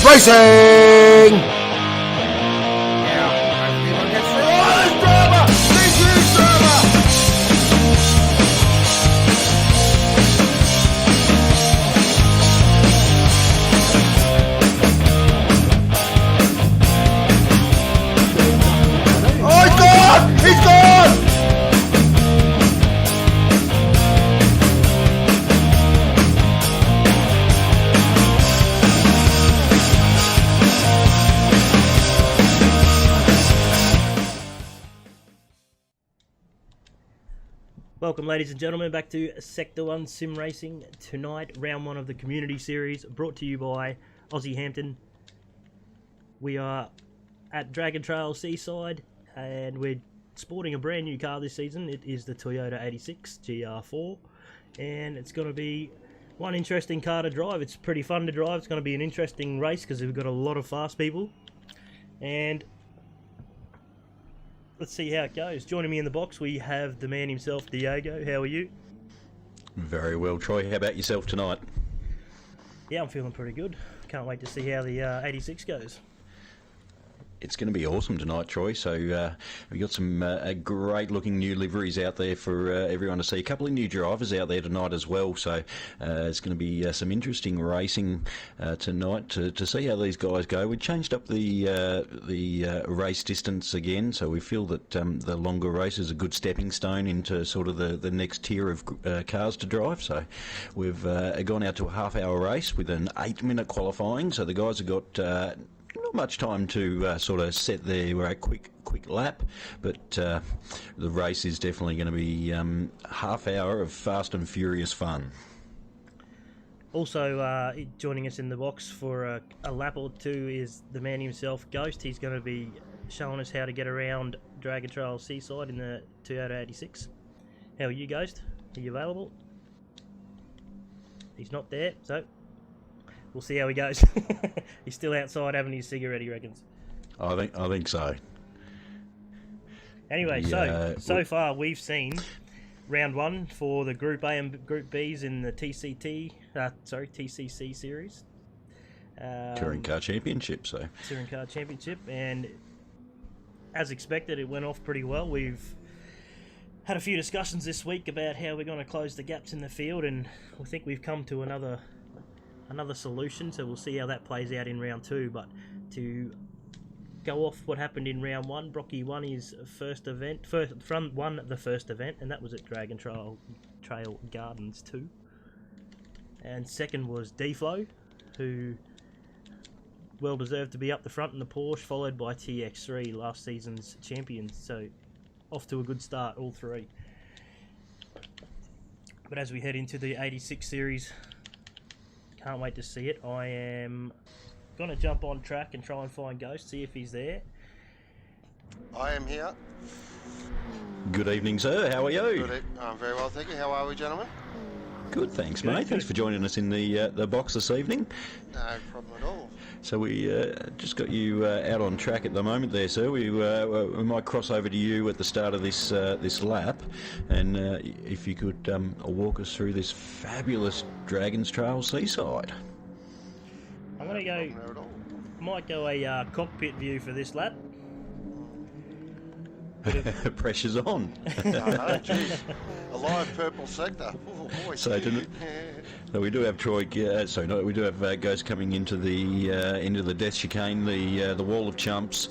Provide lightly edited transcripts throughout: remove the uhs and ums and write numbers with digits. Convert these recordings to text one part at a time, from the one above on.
Racing! He's gone! Welcome, ladies and gentlemen, back to Sector 1 Sim Racing. Tonight, round 1 of the Community Series, brought to you by Aussie Hampton. We are at Dragon Trail Seaside, and we're sporting a brand new car this season. It is the Toyota 86 GR4, and it's going to be one interesting car to drive. It's pretty fun to drive. It's going to be an interesting race because we've got a lot of fast people, and let's see how it goes. Joining me in the box, we have the man himself, Diego. How are you? Very well, Troy. How about yourself tonight? Yeah, I'm feeling pretty good. Can't wait to see how the 86 goes. It's going to be awesome tonight, Troy. So we've got some great looking new liveries out there for everyone to see. A couple of new drivers out there tonight as well. So it's going to be some interesting racing tonight to see how these guys go. We changed up the race distance again, so we feel that the longer race is a good stepping stone into sort of the next tier of cars to drive. So we've gone out to a half-hour race with an 8-minute qualifying. So the guys have got not much time to sort of set their quick lap, but the race is definitely going to be half hour of fast and furious fun. Also joining us in the box for a lap or two is the man himself, Ghost. He's going to be showing us how to get around Dragon Trail Seaside in the Toyota 86. How are you, Ghost? Are you available? He's not there, so we'll see how he goes. He's still outside having his cigarette, he reckons. I think so. Anyway, so far we've seen round 1 for the Group A and Group Bs in the TCC series. Touring Car Championship, Touring Car Championship, and as expected, it went off pretty well. We've had a few discussions this week about how we're going to close the gaps in the field, and I think we've come to another solution, so we'll see how that plays out in round 2. But to go off what happened in round 1, Brocky won his the first event, and that was at Dragon Trail Gardens 2. And second was D-Flow, who well deserved to be up the front in the Porsche, followed by TX3, last season's champions. So off to a good start, all three. But as we head into the 86 series, can't wait to see it. I am going to jump on track and try and find Ghost, see if he's there. I am here. Good evening, sir. How are you? I'm very well, thank you. How are we, gentlemen? Good, thanks, mate. Thanks for joining us in the box this evening. No problem at all. So we just got you out on track at the moment there, sir. We might cross over to you at the start of this lap, and if you could walk us through this fabulous Dragon's Trail Seaside. I'm going to might go a cockpit view for this lap. Pressure's on. No, geez. A live purple sector. Oh, boy. So we do have Troy. We do have Ghost coming into the death chicane, the wall of chumps,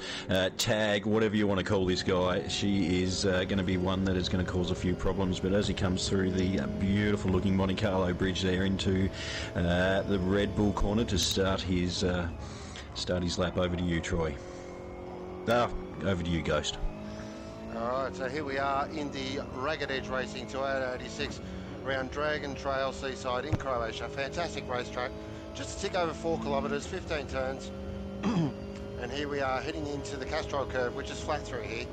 tag, whatever you want to call this guy. She is going to be one that is going to cause a few problems. But as he comes through the beautiful looking Monte Carlo bridge there into the Red Bull corner to start his lap, over to you, Troy. Over to you, Ghost. Alright, so here we are in the Ragged Edge Racing Toyota 86 around Dragon Trail Seaside in Croatia. Fantastic racetrack. Just a tick over 4 kilometres, 15 turns. And here we are heading into the Castrol curve, which is flat through here.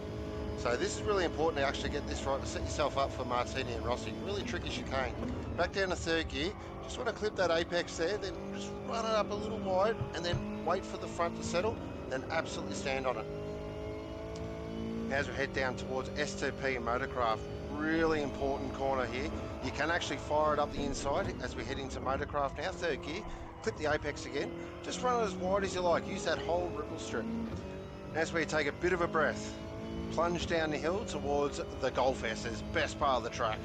So this is really important to actually get this right, to set yourself up for Martini and Rossi. Really tricky chicane. Back down to third gear. Just want to clip that apex there, then just run it up a little wide, and then wait for the front to settle, then absolutely stand on it. As we head down towards S2P and Motorcraft, really important corner here. You can actually fire it up the inside as we head into Motorcraft now, third gear. clip the apex again. Just run it as wide as you like. Use that whole ripple strip. That's where you take a bit of a breath. Plunge down the hill towards the golf S's, best part of the track.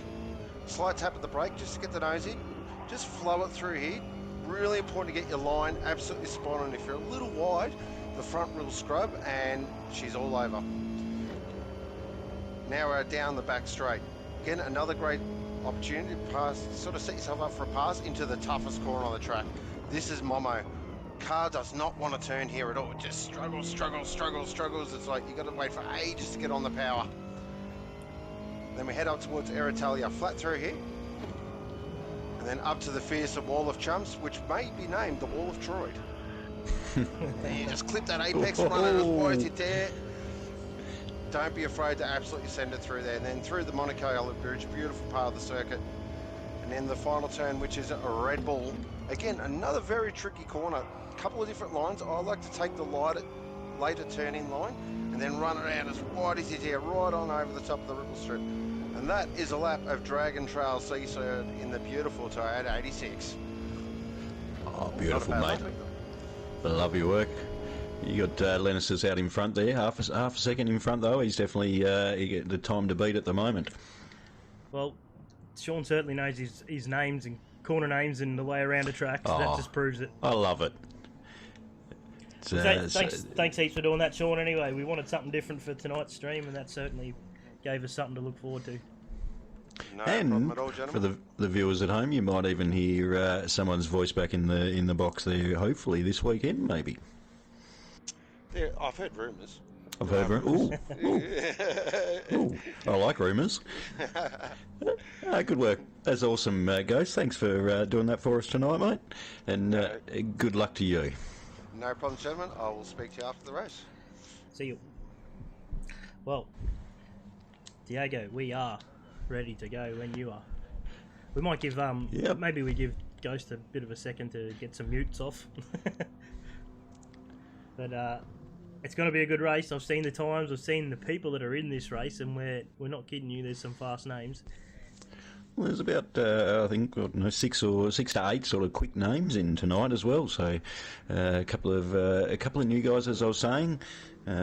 Slight tap at the brake just to get the nose in. Just flow it through here. Really important to get your line absolutely spot on. If you're a little wide, the front will scrub and she's all over. Now we're down the back straight. Again, another great opportunity to pass, sort of set yourself up for a pass into the toughest corner on the track. This is Momo. Car does not want to turn here at all. It just struggles. It's like you got to wait for ages to get on the power. Then we head up towards Eritalia, flat through here. And then up to the fearsome Wall of Chumps, which may be named the Wall of Troy. And you just clip that apex, run it as wide as you dare. Don't be afraid to absolutely send it through there. And then through the Monaco Olive Bridge, beautiful part of the circuit. And then the final turn, which is a Red Bull. Again, another very tricky corner. A couple of different lines. I like to take the later turn-in line and then run it out as wide as you dare, right on over the top of the ripple strip. And that is a lap of Dragon Trail Seaside in the beautiful Toyota 86. Oh, beautiful, mate. I love your work. You got Lennis's out in front there, half a second in front though. He's definitely he get the time to beat at the moment. Well, Sean certainly knows his names and corner names and the way around a track, so that just proves it. I love it. Thanks heaps for doing that, Sean. Anyway, we wanted something different for tonight's stream, and that certainly gave us something to look forward to. No and problem at all, gentlemen. For the viewers at home, you might even hear someone's voice back in the box there. Hopefully this weekend, maybe. Yeah, I've heard rumours. I've heard rumours. Ooh, I like rumours. Good work. That's awesome, Ghost. Thanks for doing that for us tonight, mate. And good luck to you. No problem, gentlemen. I will speak to you after the race. See you. Well, Diego, we are ready to go when you are. We might give maybe we give Ghost a bit of a second to get some mutes off. But it's going to be a good race. I've seen the times, I've seen the people that are in this race, and we're not kidding you. There's some fast names. Well, there's about I think 6 to 8 sort of quick names in tonight as well. So a couple of new guys, as I was saying,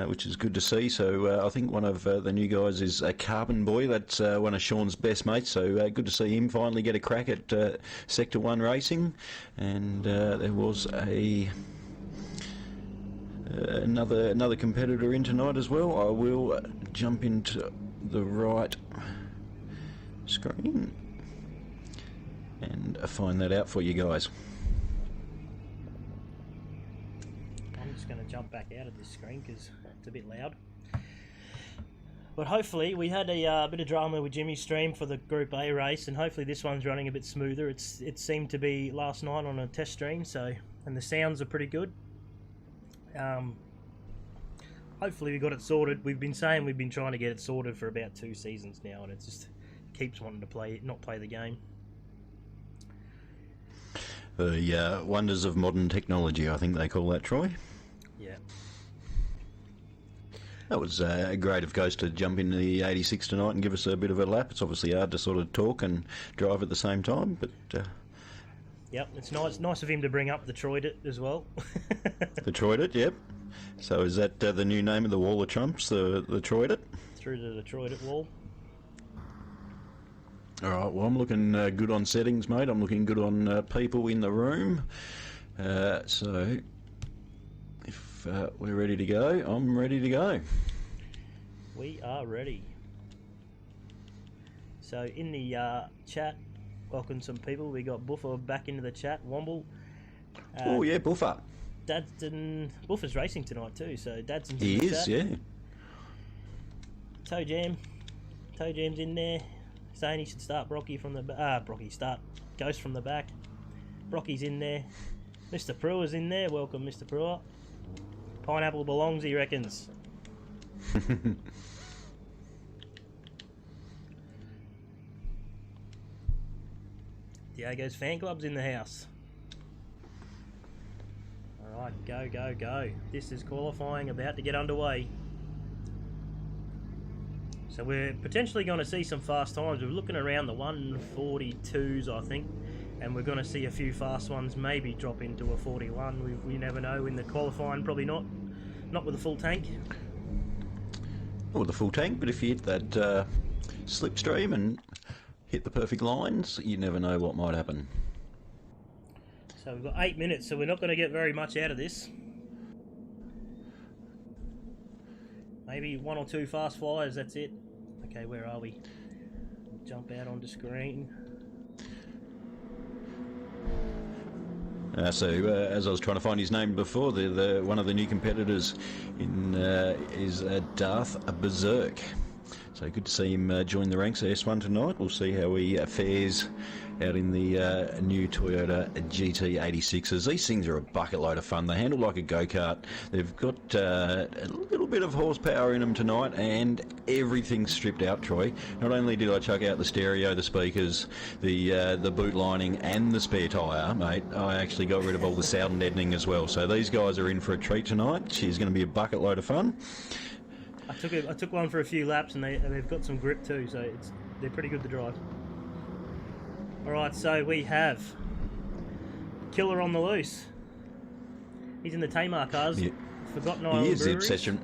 which is good to see. So I think one of the new guys is a Carbon Boy. That's one of Sean's best mates. So good to see him finally get a crack at Sector 1 racing. And there was another competitor in tonight as well. I will jump into the right screen and find that out for you guys. I'm just going to jump back out of this screen because it's a bit loud. But hopefully we had a bit of drama with Jimmy's stream for the Group A race, and hopefully this one's running a bit smoother. It seemed to be last night on a test stream, and the sounds are pretty good. Hopefully we got it sorted. We've been trying to get it sorted for about 2 seasons now, and it just keeps wanting to not play the game. The wonders of modern technology, I think they call that, Troy. Yeah. That was great of Ghost to jump into the 86 tonight and give us a bit of a lap. It's obviously hard to sort of talk and drive at the same time, but... Yep, it's nice of him to bring up the Troidit as well. The Troidit, yep. So is that the new name of the Wall of Trumps, the Troidit? Through to the Troidit wall. All right, well, I'm looking good on settings, mate. I'm looking good on people in the room. So if we're ready to go, I'm ready to go. We are ready. So in the chat, welcome some people. We got Buffer back into the chat. Womble. Oh yeah, Buffer. Buffer's racing tonight too. So Dadson's he in the is, chat. yeah. Toe Jam's in there, saying he should start Brocky from the start Ghost from the back. Brocky's in there. Mr. Brewer's in there. Welcome, Mr. Brewer. Pineapple belongs, he reckons. Diego's fan club's in the house. Alright, go. This is qualifying, about to get underway. So we're potentially going to see some fast times. We're looking around the 142s, I think. and we're going to see a few fast ones maybe drop into a 41. We never know. In the qualifying, probably not with a full tank. Not with a full tank, but if you hit that slipstream and hit the perfect lines, you never know what might happen. So we've got 8 minutes, so we're not going to get very much out of this. Maybe 1 or 2 fast flyers, that's it. Okay, where are we? Jump out onto screen. So as I was trying to find his name before, the one of the new competitors is Darth Berserk. So good to see him join the ranks of S1 tonight. We'll see how he fares out in the new Toyota GT86s. These things are a bucket load of fun. They handle like a go-kart. They've got a little bit of horsepower in them tonight, and everything's stripped out, Troy. Not only did I chuck out the stereo, the speakers, the boot lining and the spare tyre, mate, I actually got rid of all the sound deadening as well. So these guys are in for a treat tonight. She's going to be a bucket load of fun. I took one for a few laps, and they've got some grip too, so they're pretty good to drive. Alright, so we have Killer on the loose. He's in the Tamar cars. Yeah. Forgotten Island He is Breweries. Obsession.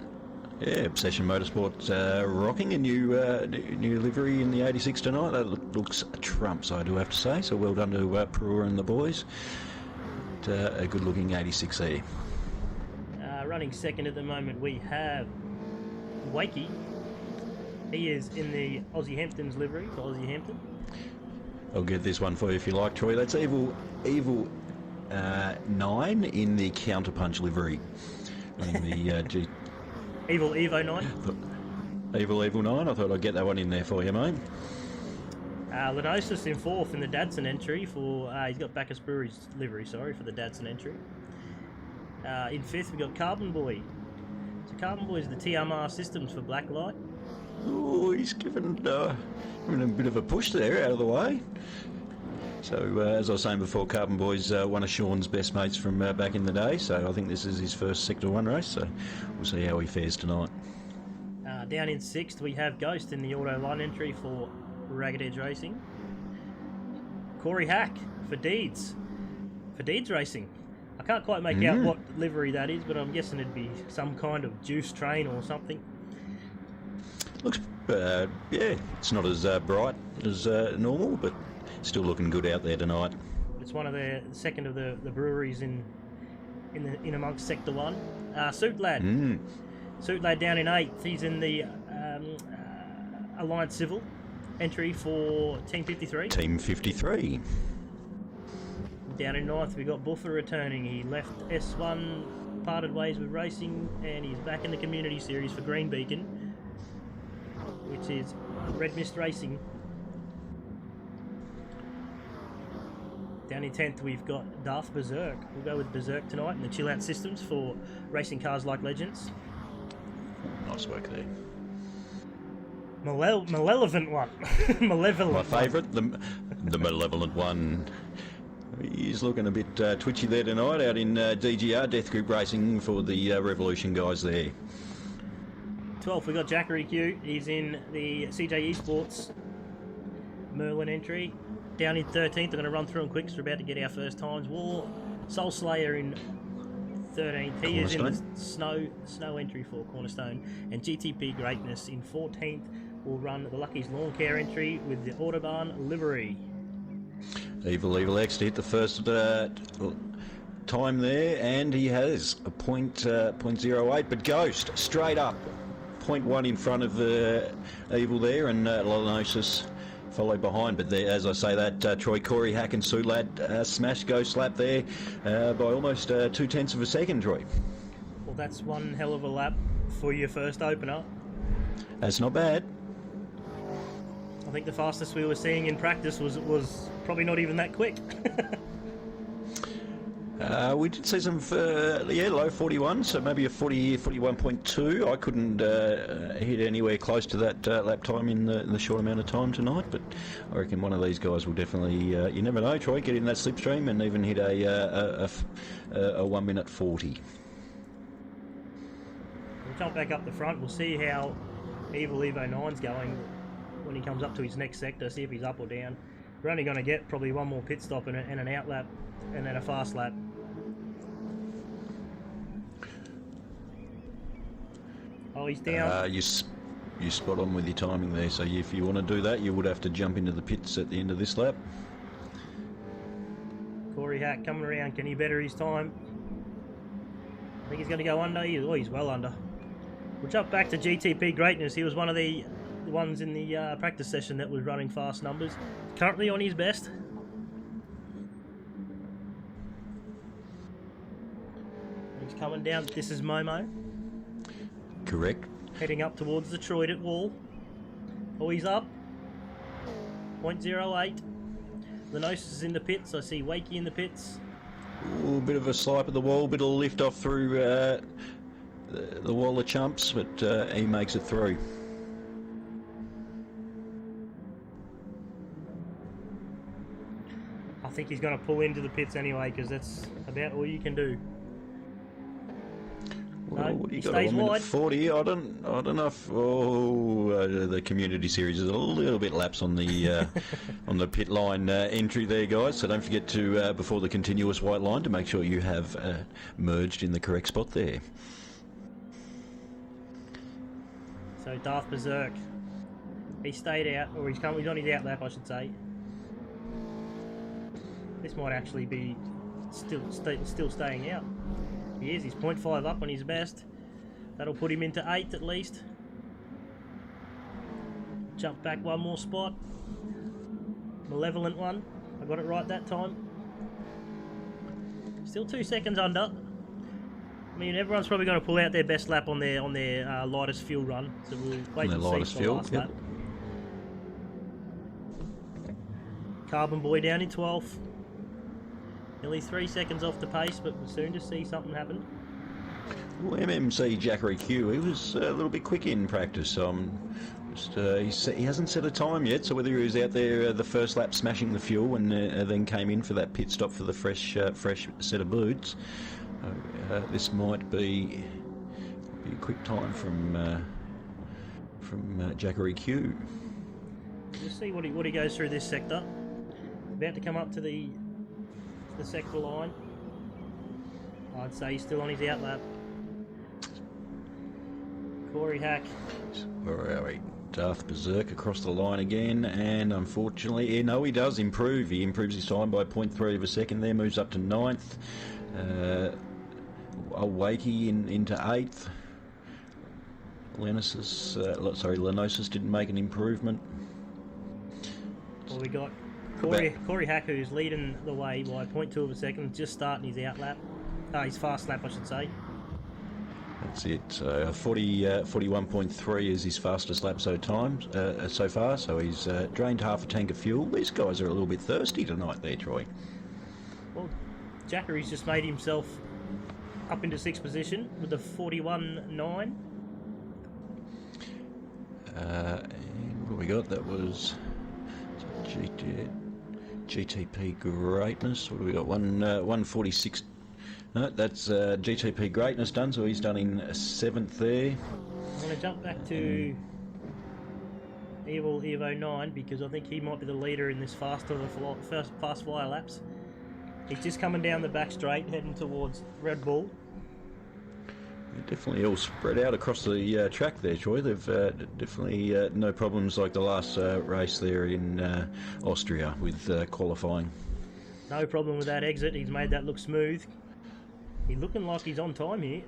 Yeah, Obsession Motorsports rocking a new livery in the 86 tonight. That looks a trump, so I do have to say. So well done to Perua and the boys. A good-looking 86 there. Running second at the moment, we have Wakey. He is in the Aussie Hamptons livery for Aussie Hampton. I'll get this one for you if you like, Troy. That's Evil 9 in the Counterpunch livery. In the Evil Evo 9. Evil 9. I thought I'd get that one in there for you, mate. Lenosis in 4th in the Dadson entry for... he's got Bacchus Brewery's livery, sorry, for the Dadson entry. In 5th, we've got Carbon Boy. So Carbon Boy is the TMR systems for Blacklight. Oh, he's given a bit of a push there out of the way. So, as I was saying before, Carbon Boy's one of Sean's best mates from back in the day, so I think this is his first Sector 1 race, so we'll see how he fares tonight. Down in 6th, we have Ghost in the Auto Line entry for Ragged Edge Racing. Corey Hack for Deeds Racing. I can't quite make out what livery that is, but I'm guessing it'd be some kind of juice train or something. Looks, it's not as bright as normal, but still looking good out there tonight. It's one of the second of the breweries in amongst Sector 1. Suit Lad. Suit Lad down in 8th. He's in the Alliance Civil entry for Team 53. Team 53. Down in 9th, we got Buffer returning. He left S1, parted ways with racing, and he's back in the Community Series for Green Beacon, which is Red Mist Racing. Down in 10th, we've got Darth Berserk. We'll go with Berserk tonight in the Chill Out Systems for Racing Cars Like Legends. Nice work there. Malevolent one. Malevolent. My favourite, the malevolent one. He's looking a bit twitchy there tonight out in DGR, Death Group Racing for the Revolution guys there. 12th, we got Jackery Q. He's in the CJ Esports Merlin entry. Down in 13th, I'm going to run through them quick because we're about to get our first times. War Soul Slayer in 13th. He is in the snow entry for Cornerstone. And GTP Greatness in 14th will run the Lucky's Lawn Care entry with the Autobahn livery. Evil X to hit the first time there, and he has a .08, but Ghost straight up 0.1 in front of Evil there, and Lolonosis followed behind. But there, as I say that, Troy, Corey Hack and Sulad smashed Ghost lap there by almost 0.2 of a second, Troy. Well, that's one hell of a lap for your first opener. That's not bad. I think the fastest we were seeing in practice was probably not even that quick. We did see some, low 41, so maybe a 41.2. I couldn't hit anywhere close to that lap time in the short amount of time tonight, but I reckon one of these guys will definitely, you never know, Troy, get in that slipstream and even hit a 1 minute 40. We'll jump back up the front. We'll see how Evil Evo 9's going when he comes up to his next sector, see if he's up or down. We're only going to get probably one more pit stop and an out lap and then a fast lap. Oh, he's down. You spot on with your timing there. So if you want to do that, you would have to jump into the pits at the end of this lap. Corey Hack coming around. Can he better his time? I think he's going to go under. Oh, he's well under. We'll jump back to GTP Greatness. He was one of the ones in the practice session that was running fast numbers. Currently on his best. He's coming down. This is Momo. Correct. Heading up towards the Troydet wall. Oh, he's up. 0.08. Lenosis is in the pits. I see Wakey in the pits. Ooh, a bit of a swipe of the wall, bit of lift off through the wall of chumps, but he makes it through. I think he's going to pull into the pits anyway, because that's about all you can do. Well, No, what do you he got? stays A minute wide. 40. I don't know if the community series is a little bit lapse on the on the pit line entry there, guys. So don't forget to before the continuous white line to make sure you have merged in the correct spot there. So Darth Berserk, he stayed out, or he's on his out lap, I should say. This might actually be still staying out. He is. He's 0.5 up on his best. That'll put him into 8th at least. Jump back one more spot. Malevolent one. I got it right that time. Still 2 seconds under. I mean, everyone's probably going to pull out their best lap on their lightest fuel run. So we'll wait and see for the last lap. Carbon Boy down in 12th. Nearly 3 seconds off the pace, but we'll soon to see something happen. Well, MMC Jackery Q, he was a little bit quick in practice. He hasn't set a time yet, so whether he was out there the first lap smashing the fuel and then came in for that pit stop for the fresh set of boots, this might be a quick time from Jackery Q. We'll see what he goes through this sector. About to come up to the sector line. I'd say he's still on his out lap. Corey Hack. Where are we? Darth Berserk across the line again, and unfortunately, he does improve. He improves his time by 0.3 of a second there, moves up to 9th. Wakey into 8th. Lenosis didn't make an improvement. Well, we got Corey Hack, who's leading the way by 0.2 of a second, just starting his out lap. His fast lap, I should say. That's it. 41.3 is his fastest lap so far. So he's drained half a tank of fuel. These guys are a little bit thirsty tonight there, Troy. Well, Jackery's just made himself up into 6th position with a 41.9. And what we got? That was GTP Greatness. What do we got? 146. No, that's GTP Greatness done, so he's done in 7th there. I'm going to jump back to Evo 9 because I think he might be the leader in this fast flyer laps. He's just coming down the back straight, heading towards Red Bull. They're definitely all spread out across the track there, Troy. They've definitely no problems like the last race there in Austria with qualifying. No problem with that exit. He's made that look smooth. He's looking like he's on time here.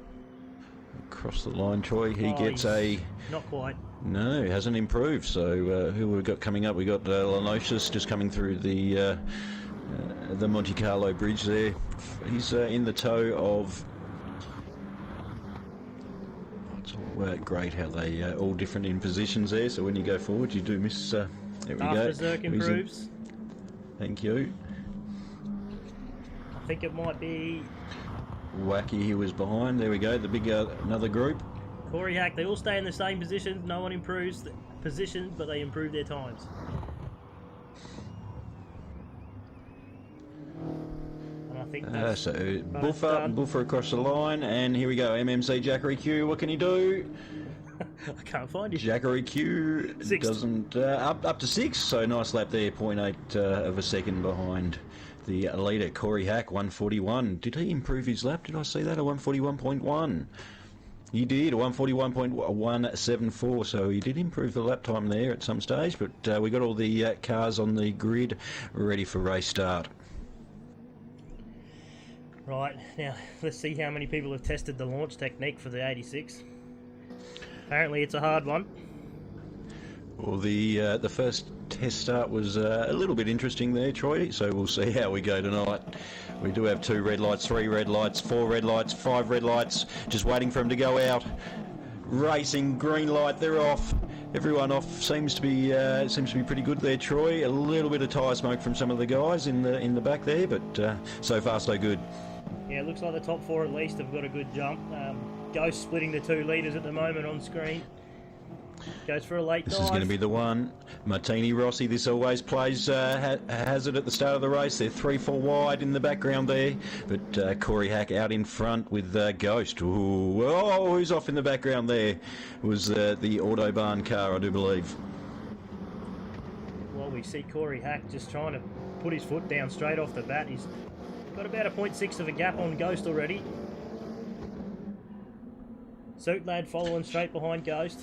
Across the line, Troy. He gets a... Not quite. No, he hasn't improved. So who we've got coming up? We've got Lenosis just coming through the Monte Carlo bridge there. He's in the tow of... It's all great how they all different in positions there. So when you go forward, you do miss... there we go. Berserk improves. Thank you. I think it might be... Wacky, he was behind. There we go. The big another group. Corey Hack. They all stay in the same position. No one improves the position, but they improve their times. And I think that's so Buffer across the line, and here we go. MMC Jackery Q. What can he do? I can't find it. Jackery Q Sixth. doesn't up to 6, so nice lap there, 0.8 of a second behind the leader, Corey Hack, 141. Did he improve his lap? Did I see that? A 141.1. He did, a 141.174, so he did improve the lap time there at some stage, but we got all the cars on the grid ready for race start. Right, now let's see how many people have tested the launch technique for the 86. Apparently it's a hard one. Well, the first test start was a little bit interesting there, Troy, so we'll see how we go tonight. We do have 2 red lights, 3 red lights, 4 red lights, 5 red lights, just waiting for them to go out. Racing, green light, they're off. Everyone off seems to be pretty good there, Troy. A little bit of tyre smoke from some of the guys in the back there, but so far so good. Yeah, it looks like the top 4 at least have got a good jump. Ghost splitting the 2 leaders at the moment on screen. Goes for a late dive. This is going to be the one. Martini Rossi, this always plays hazard at the start of the race. They're 3-4 wide in the background there. But Corey Hack out in front with Ghost. Ooh, oh, who's off in the background there? It was the Autobahn car, I do believe. Well, we see Corey Hack just trying to put his foot down straight off the bat. He's got about a 0.6 of a gap on Ghost already. Suit Lad following straight behind Ghost.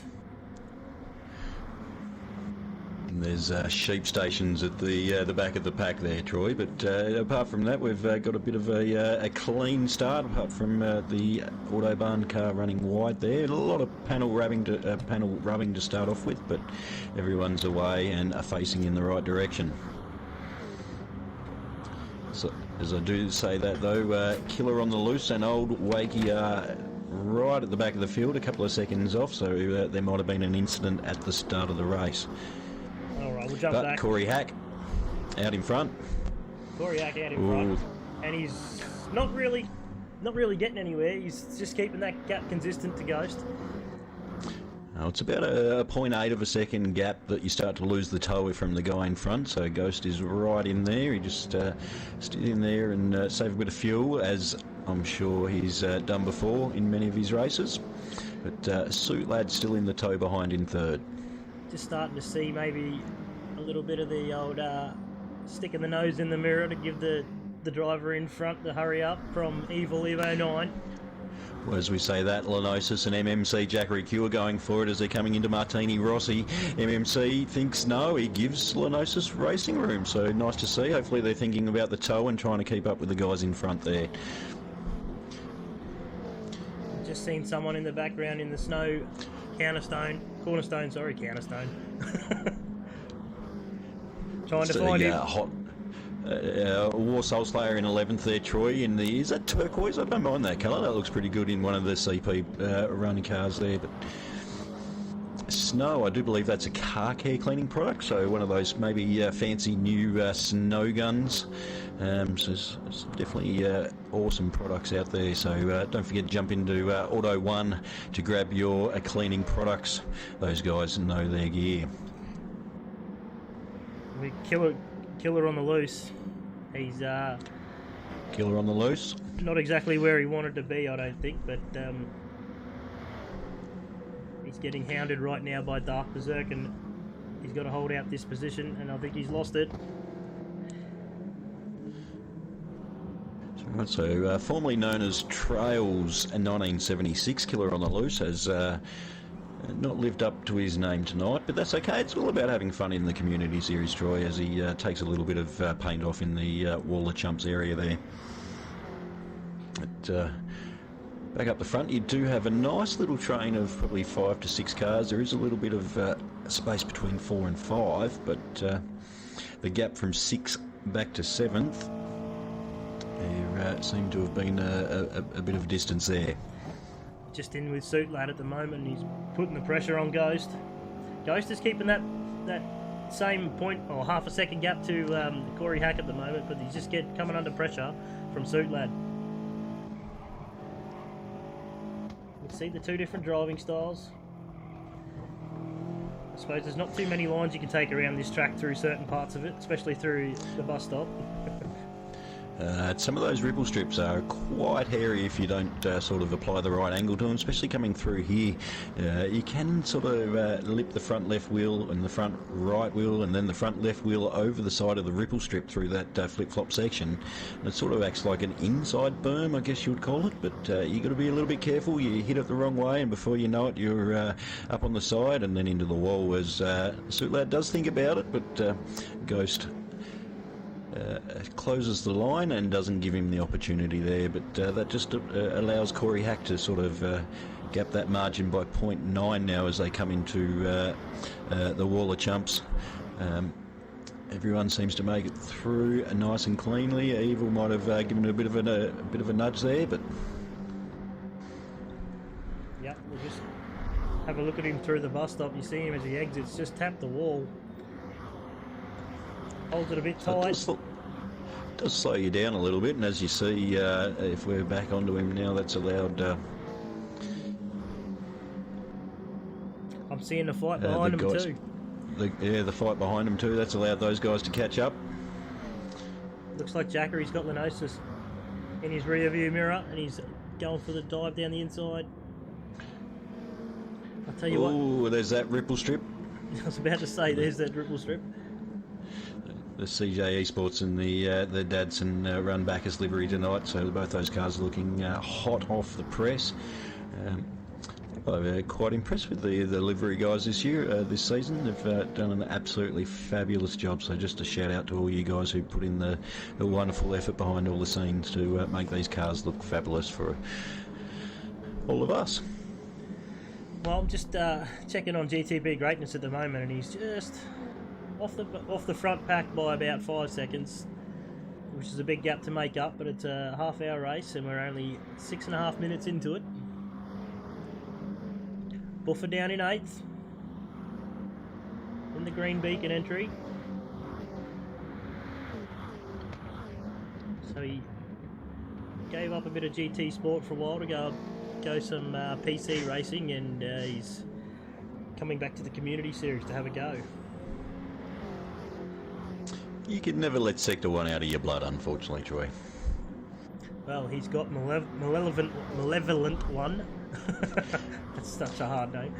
And there's sheep stations at the back of the pack there, Troy. But apart from that, we've got a bit of a clean start. Apart from the Autobahn car running wide there, a lot of panel rubbing to start off with, but everyone's away and are facing in the right direction. So, as I do say that though, Killer on the Loose and Old Wakey are right at the back of the field, a couple of seconds off, so there might have been an incident at the start of the race. Alright, we'll jump But back. Corey Hack out in front. Corey Hack out in front. And he's not really getting anywhere. He's just keeping that gap consistent to Ghost. Oh, it's about a 0.8 of a second gap that you start to lose the tow from the guy in front, so Ghost is right in there. He just stood in there and save a bit of fuel, as I'm sure he's done before in many of his races. But Suit Lad still in the tow behind in third. Just starting to see maybe a little bit of the old sticking the nose in the mirror to give the driver in front to hurry up from Evil Evo 9. Well, as we say that, Lenosis and MMC Jackery Q are going for it as they're coming into Martini Rossi. MMC thinks no, he gives Lenosis racing room, so nice to see. Hopefully they're thinking about the tow and trying to keep up with the guys in front there. Just seen someone in the background in the snow. Cornerstone. Trying to find him. Hot War Soul Slayer in 11th there, Troy. Is that turquoise? I don't mind that colour. That looks pretty good in one of the CP running cars there. But Snow, I do believe that's a car care cleaning product. So one of those maybe fancy new snow guns. So it's definitely awesome products out there. So don't forget to jump into Auto One to grab your cleaning products. Those guys know their gear. We Killer on the Loose. He's Killer on the Loose. Not exactly where he wanted to be, I don't think, but he's getting hounded right now by Dark Berserk, and he's got to hold out this position, and I think he's lost it. Right, so formerly known as Trails 1976, Killer on the Loose has not lived up to his name tonight, but that's okay. It's all about having fun in the community series, Troy, as he takes a little bit of paint off in the Wall of Chumps area there. But, back up the front, you do have a nice little train of probably 5 to 6 cars. There is a little bit of space between 4 and 5, but the gap from 6th back to 7th, there seemed to have been a bit of distance there. Just in with Suit Lad at the moment. He's putting the pressure on Ghost. Ghost is keeping that same point or half a second gap to Corey Hack at the moment, but he's just coming under pressure from Suit Lad. You see the two different driving styles. I suppose there's not too many lines you can take around this track through certain parts of it, especially through the bus stop. Some of those ripple strips are quite hairy if you don't sort of apply the right angle to them, especially coming through here. You can sort of lip the front left wheel and the front right wheel and then the front left wheel over the side of the ripple strip through that flip-flop section. And it sort of acts like an inside berm, I guess you would call it, but you got to be a little bit careful. You hit it the wrong way and before you know it you're up on the side and then into the wall, as Suit Lad does think about it, but Ghost closes the line and doesn't give him the opportunity there, but that just allows Corey Hack to sort of gap that margin by 0.9 now as they come into the wall of chumps. Everyone seems to make it through nice and cleanly. Evil might have given it a bit of a nudge there, but yeah, we'll just have a look at him through the bus stop. You see him as he exits, just tap the wall. Holds it a bit tight. Does slow you down a little bit, and as you see, if we're back onto him now, that's allowed. I'm seeing the fight behind him guys, too. The fight behind him too. That's allowed those guys to catch up. Looks like Jackery's got Lenosis in his rear view mirror, and he's going for the dive down the inside. I'll tell you what. Oh, there's that ripple strip. I was about to say, there's that ripple strip. The CJ Esports and the Dadson run Bacchus livery tonight, so both those cars are looking hot off the press. I'm quite impressed with the livery guys this this season. They've done an absolutely fabulous job, so just a shout out to all you guys who put in the wonderful effort behind all the scenes to make these cars look fabulous for all of us. Well, I'm just checking on GTB Greatness at the moment, and he's just off the front pack by about 5 seconds, which is a big gap to make up, but it's a half-hour race and we're only 6.5 minutes into it. Buffer down in 8th in the green beacon entry, so he gave up a bit of GT Sport for a while to go some PC racing, and he's coming back to the Community Series to have a go. You can never let Sector 1 out of your blood, unfortunately, Troy. Well, he's got Malevolent 1. That's such a hard name.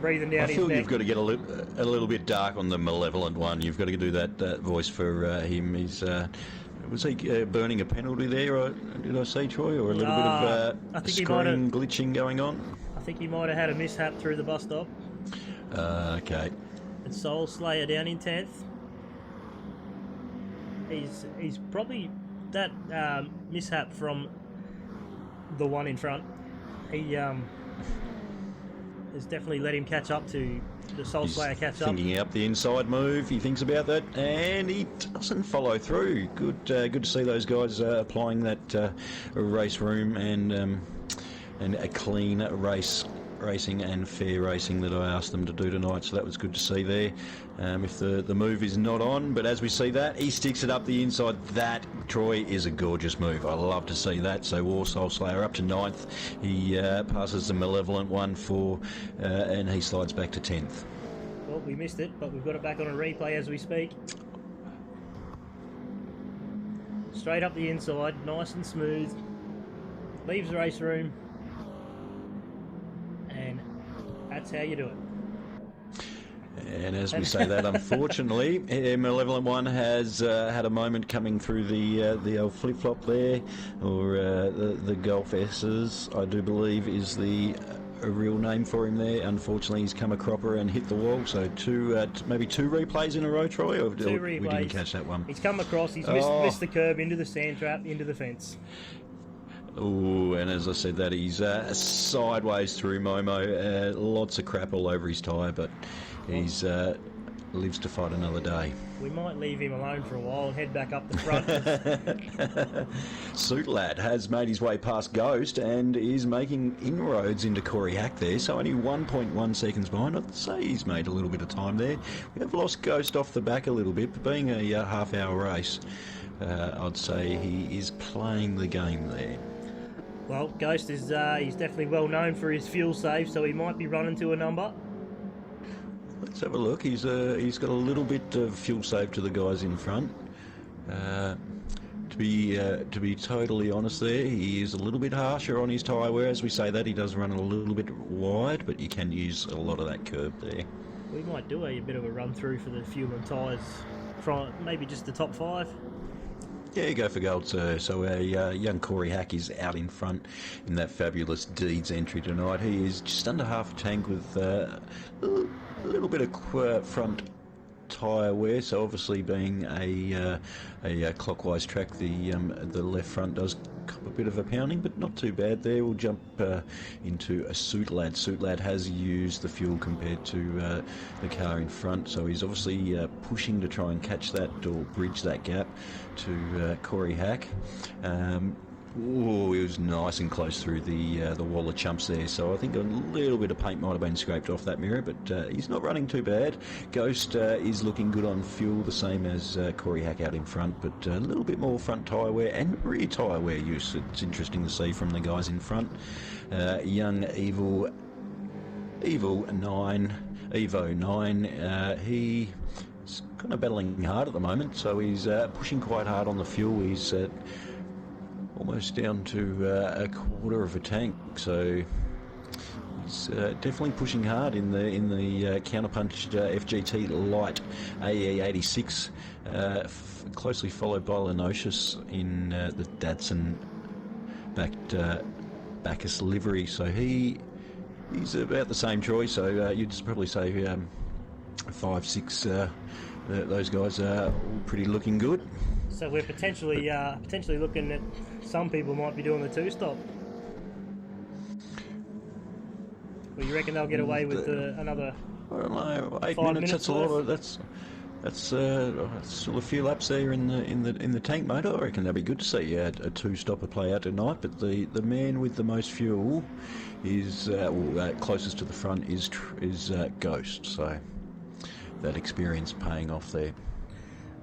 Breathing down his neck. I feel you've got to get a little bit dark on the Malevolent 1. You've got to do that voice for him. He's was he burning a penalty there, or did I see, Troy, or a little bit of screen glitching going on? I think he might have had a mishap through the bus stop. Okay. And Soul Slayer down in 10th. He's probably that mishap from the one in front. He has definitely let him catch up to the Soul Slayer catch up. Thinking up the inside move, he thinks about that, and he doesn't follow through. Good to see those guys applying that race room and a clean racing and fair racing that I asked them to do tonight, so that was good to see there. If the move is not on, but as we see that, he sticks it up the inside. That, Troy, is a gorgeous move. I love to see that. So War Soul Slayer up to 9th. He passes the Malevolent 1 and he slides back to 10th. Well, we missed it, but we've got it back on a replay as we speak. Straight up the inside, nice and smooth. Leaves the race room. And that's how you do it. And as we say that, unfortunately, Malevolent 1 has had a moment coming through the old flip-flop there, or the Golf S's, I do believe, is a real name for him there. Unfortunately, he's come a cropper and hit the wall, so maybe two replays in a row, Troy, or two replays. We didn't catch that one. He's come across, he's missed the curb into the sand trap, into the fence. Oh, and as I said that, he's sideways through Momo. Lots of crap all over his tyre, but he's lives to fight another day. We might leave him alone for a while and head back up the front. Suit Lad has made his way past Ghost and is making inroads into Corey Hack there, so only 1.1 seconds behind. I'd say he's made a little bit of time there. We have lost Ghost off the back a little bit, but being a half-hour race, I'd say he is playing the game there. Well, Ghost is he's definitely well known for his fuel save, so he might be running to a number. Let's have a look. He's got a little bit of fuel save to the guys in front. To be totally honest, there he is a little bit harsher on his tyre. Whereas we say that he does run a little bit wide, but you can use a lot of that curb there. We might do a bit of a run through for the fuel and tyres from maybe just the top 5. Yeah, go for gold, sir. So our young Corey Hack is out in front in that fabulous Deeds entry tonight. He is just under half a tank with a little bit of front tyre wear. So obviously, being a clockwise track, the left front does cop a bit of a pounding, but not too bad there. We'll jump into a Suit Lad has used the fuel compared to the car in front, so he's obviously pushing to try and catch that or bridge that gap to Corey Hack. Oh, he was nice and close through the wall of chumps there, so I think a little bit of paint might have been scraped off that mirror, but he's not running too bad. Ghost is looking good on fuel, the same as Corey Hack out in front, but a little bit more front tyre wear and rear tyre wear use. It's interesting to see from the guys in front. Young Evo 9, he's kind of battling hard at the moment, so he's pushing quite hard on the fuel. He's almost down to a quarter of a tank, so he's definitely pushing hard in the counterpunch FGT Light AE86, closely followed by Lenocious in the Datsun Bacchus livery. So he's about the same choice. So you'd probably say 5, 6. Those guys are all pretty looking good. So we're potentially looking at some people might be doing the 2-stop. Well, you reckon they'll get away with another? I don't know. 8 5 minutes. That's a lot of. That's still a few laps there in the tank motor. I reckon that'd be good to see a 2-stopper play out tonight. But the man with the most fuel is closest to the front is Ghost. So that experience paying off there.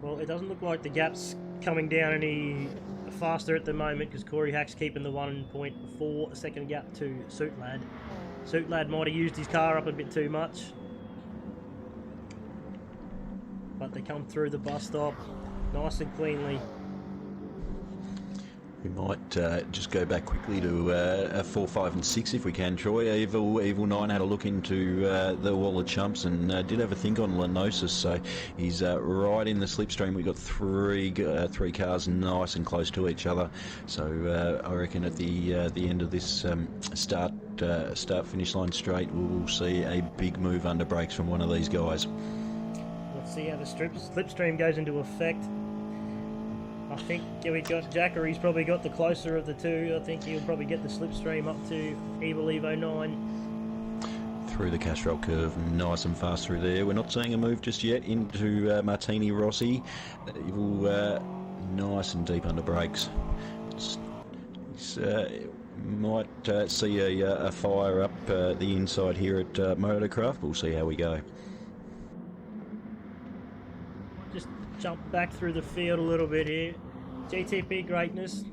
Well, it doesn't look like the gap's coming down any faster at the moment because Corey Hack's keeping the 1.4 second gap to Suit Lad. Suit Lad might have used his car up a bit too much. But they come through the bus stop nice and cleanly. We might just go back quickly to 4, 5 and 6 if we can, Troy. Evil 9 had a look into the wall of chumps and did have a think on Lenosis, so he's right in the slipstream. We've got three cars nice and close to each other, so I reckon at the end of this start-finish line straight, we'll see a big move under brakes from one of these guys. Let's see how the slipstream goes into effect. I think we've got Jackery's probably got the closer of the two. I think he'll probably get the slipstream up to Evo 9. Through the Castrol curve, nice and fast through there. We're not seeing a move just yet into Martini Rossi. Evil nice and deep under brakes. Might see a fire up the inside here at Motocraft. We'll see how we go. Just jump back through the field a little bit here. GTP greatness.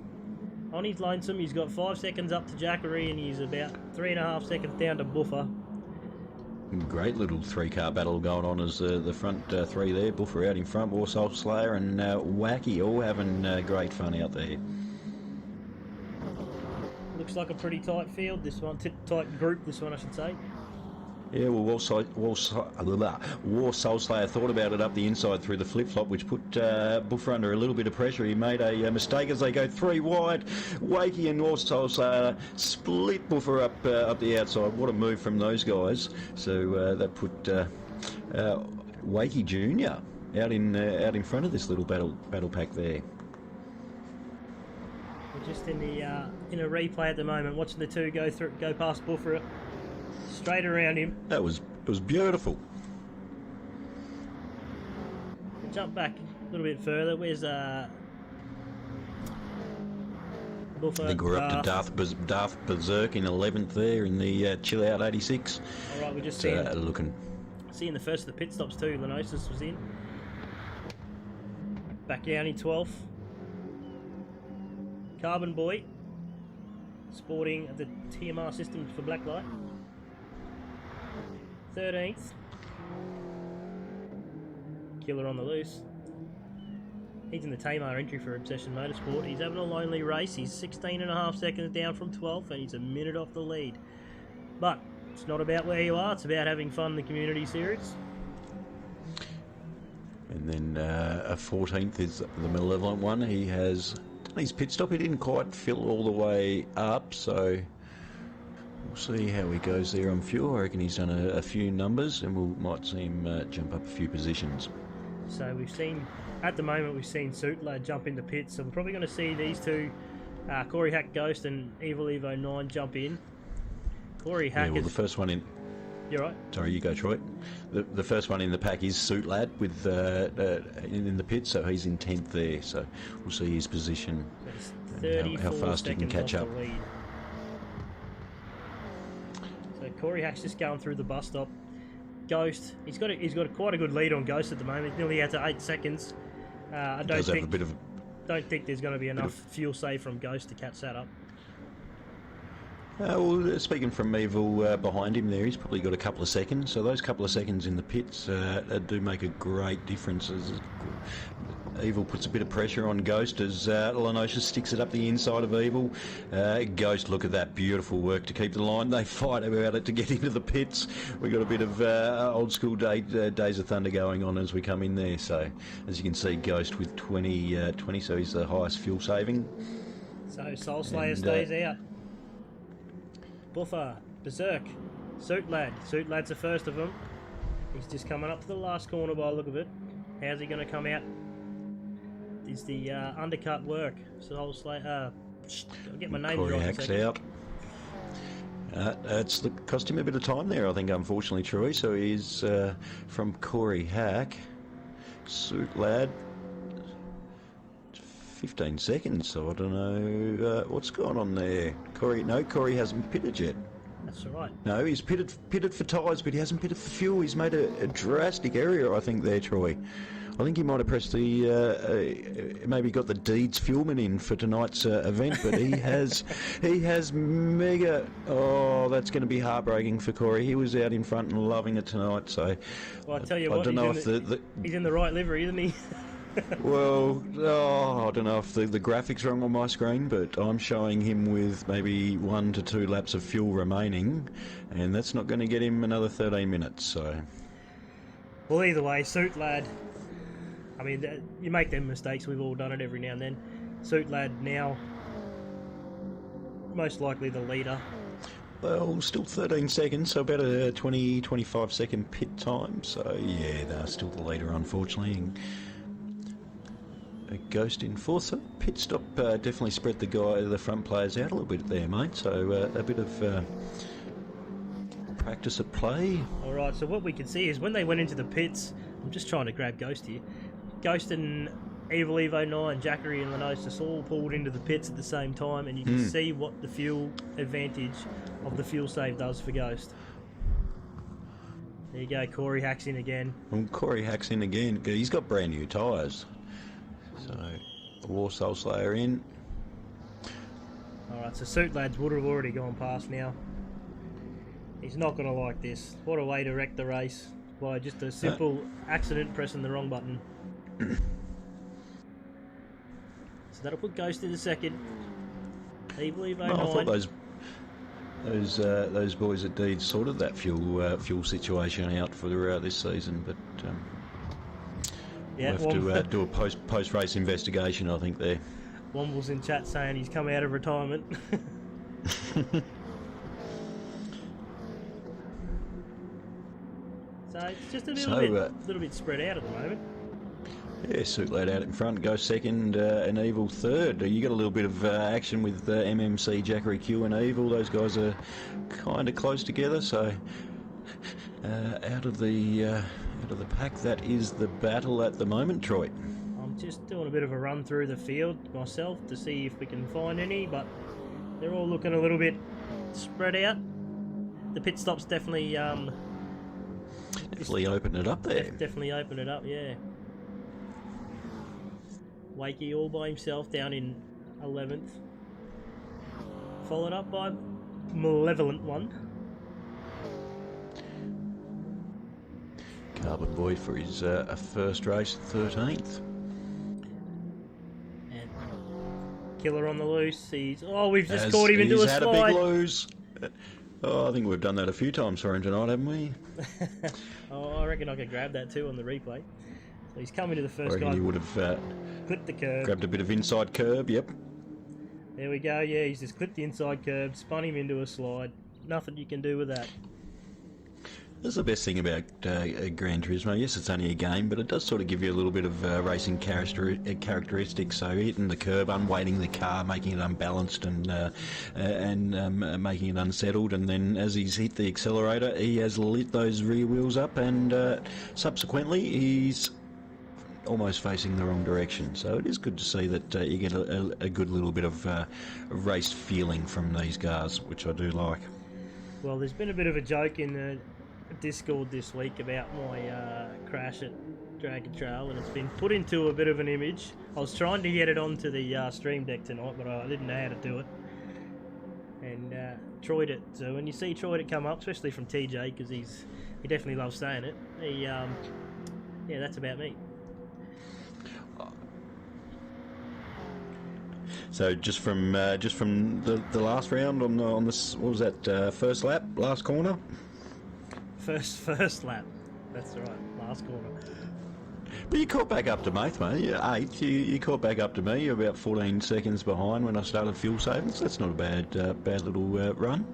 On his lonesome, he's got 5 seconds up to Jackery and he's about 3.5 seconds down to Buffer. Great little 3-car battle going on as the front 3 there. Buffer out in front, Warsoul Slayer and Wacky all having great fun out there. Looks like a pretty tight field, this one. Tight group, this one, I should say. Yeah, well, Warsoul Slayer thought about it up the inside through the flip-flop, which put Buffer under a little bit of pressure. He made a mistake as they go 3 wide. Wakey and Warsoul Slayer split Buffer up the outside. What a move from those guys. So that put Wakey Jr. out in front of this little battle pack there. We're just in a replay at the moment, watching the two go past Buffer. Straight around him. It was beautiful. We'll jump back a little bit further. Where's Buffer? I think we're up to Darth Berserk in 11th there in the Chill Out 86. All right, we're just seeing the first of the pit stops too. Lenosis was in. Back down in 12th. Carbon Boy sporting the TMR system for Blacklight. 13th. Killer on the loose. He's in the Tamar entry for Obsession Motorsport. He's having a lonely race. He's 16.5 seconds down from 12th, and he's a minute off the lead. But it's not about where you are, it's about having fun in the community series. And then a 14th is the Malevolent one. He has done his pit stop. He didn't quite fill all the way up, so we'll see how he goes there on fuel. I reckon he's done a few numbers, and we might see him jump up a few positions. So we've seen, at the moment, we've seen Suitlad jump into pits, so we're probably going to see these two, Corey Hack Ghost and Evil Evo 9 jump in. Corey Hack yeah, well, the first one in... You're right. Sorry, you go, Troy. The first one in the pack is Suitlad with in the pit, so he's in 10th there. So we'll see his position and how fast he can catch up. So Corey Hack's just going through the bus stop. Ghost, he's got quite a good lead on Ghost at the moment. He's nearly out to 8 seconds. I don't think there's going to be enough fuel save from Ghost to catch that up. Well, speaking from Evil behind him there, he's probably got a couple of seconds. So those couple of seconds in the pits do make a great difference. As Evil puts a bit of pressure on Ghost as Lenosha sticks it up the inside of Evil. Ghost, look at that beautiful work to keep the line. They fight about it to get into the pits. We've got a bit of old school Days of Thunder going on as we come in there. So as you can see, Ghost with 20, so he's the highest fuel saving. So Soul Slayer stays out. Buffer, Berserk, Suitlad. Suitlad's the first of them. He's just coming up to the last corner by the look of it. How's he going to come out? Is the undercut work? Soul Slayer. I'll get my name Corey right. Hack's out. It's cost him a bit of time there, I think, unfortunately, Troy. So he's from Corey Hack. Suitlad. 15 seconds, so I don't know what's going on there. Corey hasn't pitted yet. That's all right. No, he's pitted for tyres, but he hasn't pitted for fuel. He's made a drastic error, I think, there, Troy. I think he might have pressed maybe got the Deeds Fuelman in for tonight's event, but he has mega. Oh, that's going to be heartbreaking for Corey. He was out in front and loving it tonight. So, well, I tell you what, he's in the right livery, isn't he? Well, I don't know if the graphic's wrong on my screen, but I'm showing him with maybe 1 to 2 laps of fuel remaining, and that's not going to get him another 13 minutes. So, well, either way, Suitlad. I mean, you make them mistakes. We've all done it every now and then. Suitlad now, most likely the leader. Well, still 13 seconds, so about a 20-25 second pit time. So yeah, they're still the leader, unfortunately. A Ghost in fourth. So pit stop definitely spread the front players out a little bit there, mate. So a bit of practice at play. All right. So what we can see is when they went into the pits. I'm just trying to grab Ghost here. Ghost and Evil Evo 9, Jackery and Lenosis all pulled into the pits at the same time, and you can see what the fuel advantage of the fuel save does for Ghost. There you go. Corey Hack's in again. Well, Corey Hack's in again. He's got brand new tyres. So, War Soul Slayer in. Alright, so Suitlads would have already gone past now. He's not going to like this. What a way to wreck the race by just a simple accident pressing the wrong button. So that'll put Ghost in the second. Evil Evo 9. I thought those boys at Deeds sorted that fuel situation out for this season, but yeah, we'll have to do a post race investigation, I think, there. Womble's in chat saying he's come out of retirement. So it's just a little bit spread out at the moment. Yeah, Suitlad out in front, Ghost second, and Evil third. You got a little bit of action with MMC, Jackery Q and Evil. Those guys are kind of close together, so out of the pack, that is the battle at the moment, Troy. I'm just doing a bit of a run through the field myself to see if we can find any, but they're all looking a little bit spread out. The pit stops definitely open it up there. Definitely open it up, yeah. Wakey all by himself down in 11th. Followed up by Malevolent one. Carbon Boy for his first race, 13th. Killer on the loose. We've just As caught him into a he's had a big slide. lose. Oh, I think we've done that a few times for him tonight, haven't we? I reckon I could grab that too on the replay. So he's coming to the I first reckon guy. he would have Clipped the curb. grabbed a bit of inside curb, yep. There we go. Yeah, he's just clipped the inside curb, spun him into a slide. Nothing you can do with that. That's the best thing about Gran Turismo. Yes, it's only a game, but it does sort of give you a little bit of racing characteristics. So hitting the curb, unweighting the car, making it unbalanced, and making it unsettled. And then as he's hit the accelerator, he has lit those rear wheels up, and subsequently he's almost facing the wrong direction. So it is good to see that you get a good little bit of race feeling from these cars, which I do like. Well, there's been a bit of a joke in the Discord this week about my crash at Dragon Trail, and it's been put into a bit of an image. I was trying to get it onto the stream deck tonight, but I didn't know how to do it. And Troyed it. So when you see Troyed it come up, especially from TJ, because he definitely loves saying it. Yeah, that's about me. So just from the last round on this, what was that, first lap, last corner? First lap. That's right, last corner. But you caught back up to me, mate. You're 8. You caught back up to me. You're about 14 seconds behind when I started fuel saving. So that's not a bad little run.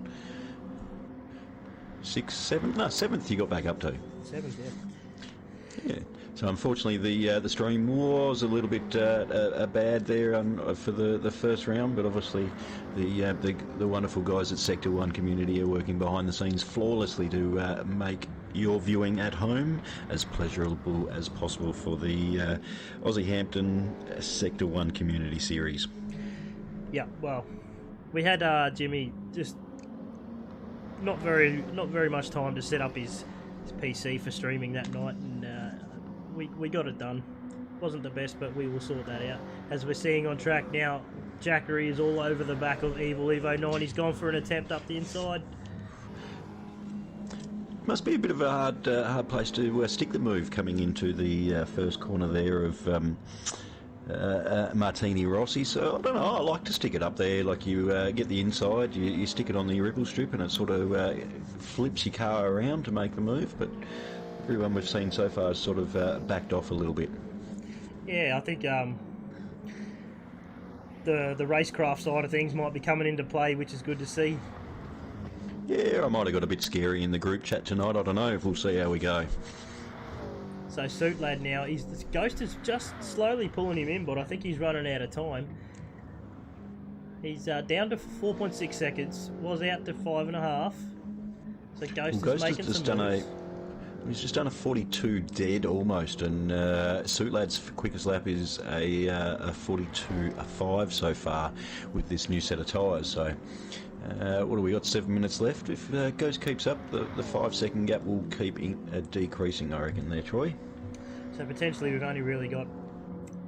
6th, 7th? No, 7th you got back up to. 7th, yeah. Yeah. So unfortunately the stream was a little bit bad there for the first round, but obviously the wonderful guys at Sector 1 Community are working behind the scenes flawlessly to make your viewing at home as pleasurable as possible for the Aussie Hampton Sector 1 Community Series. Yeah, well, we had Jimmy just not very much time to set up his PC for streaming that night, and we got it done. Wasn't the best, but we will sort that out. As we're seeing on track now, Jackery is all over the back of Evil Evo 9. He's gone for an attempt up the inside. Must be a bit of a hard place to stick the move coming into the first corner there of Martini Rossi. So I don't know, I like to stick it up there. Like you get the inside, you stick it on the ripple strip, and it sort of flips your car around to make the move. But everyone we've seen so far has sort of backed off a little bit. Yeah, I think the racecraft side of things might be coming into play, which is good to see. Yeah, I might have got a bit scary in the group chat tonight. I don't know. We'll see how we go. So Suit Lad now, the Ghost is just slowly pulling him in, but I think he's running out of time. He's down to 4.6 seconds. Was out to 5.5. So Ghost is making some moves. He's just done a 42 dead almost, and Suit Lad's quickest lap is a 42.5 so far with this new set of tyres. So what do we got? 7 minutes left. If Ghost keeps up, the 5-second gap will keep decreasing, I reckon, there, Troy. So potentially we've only really got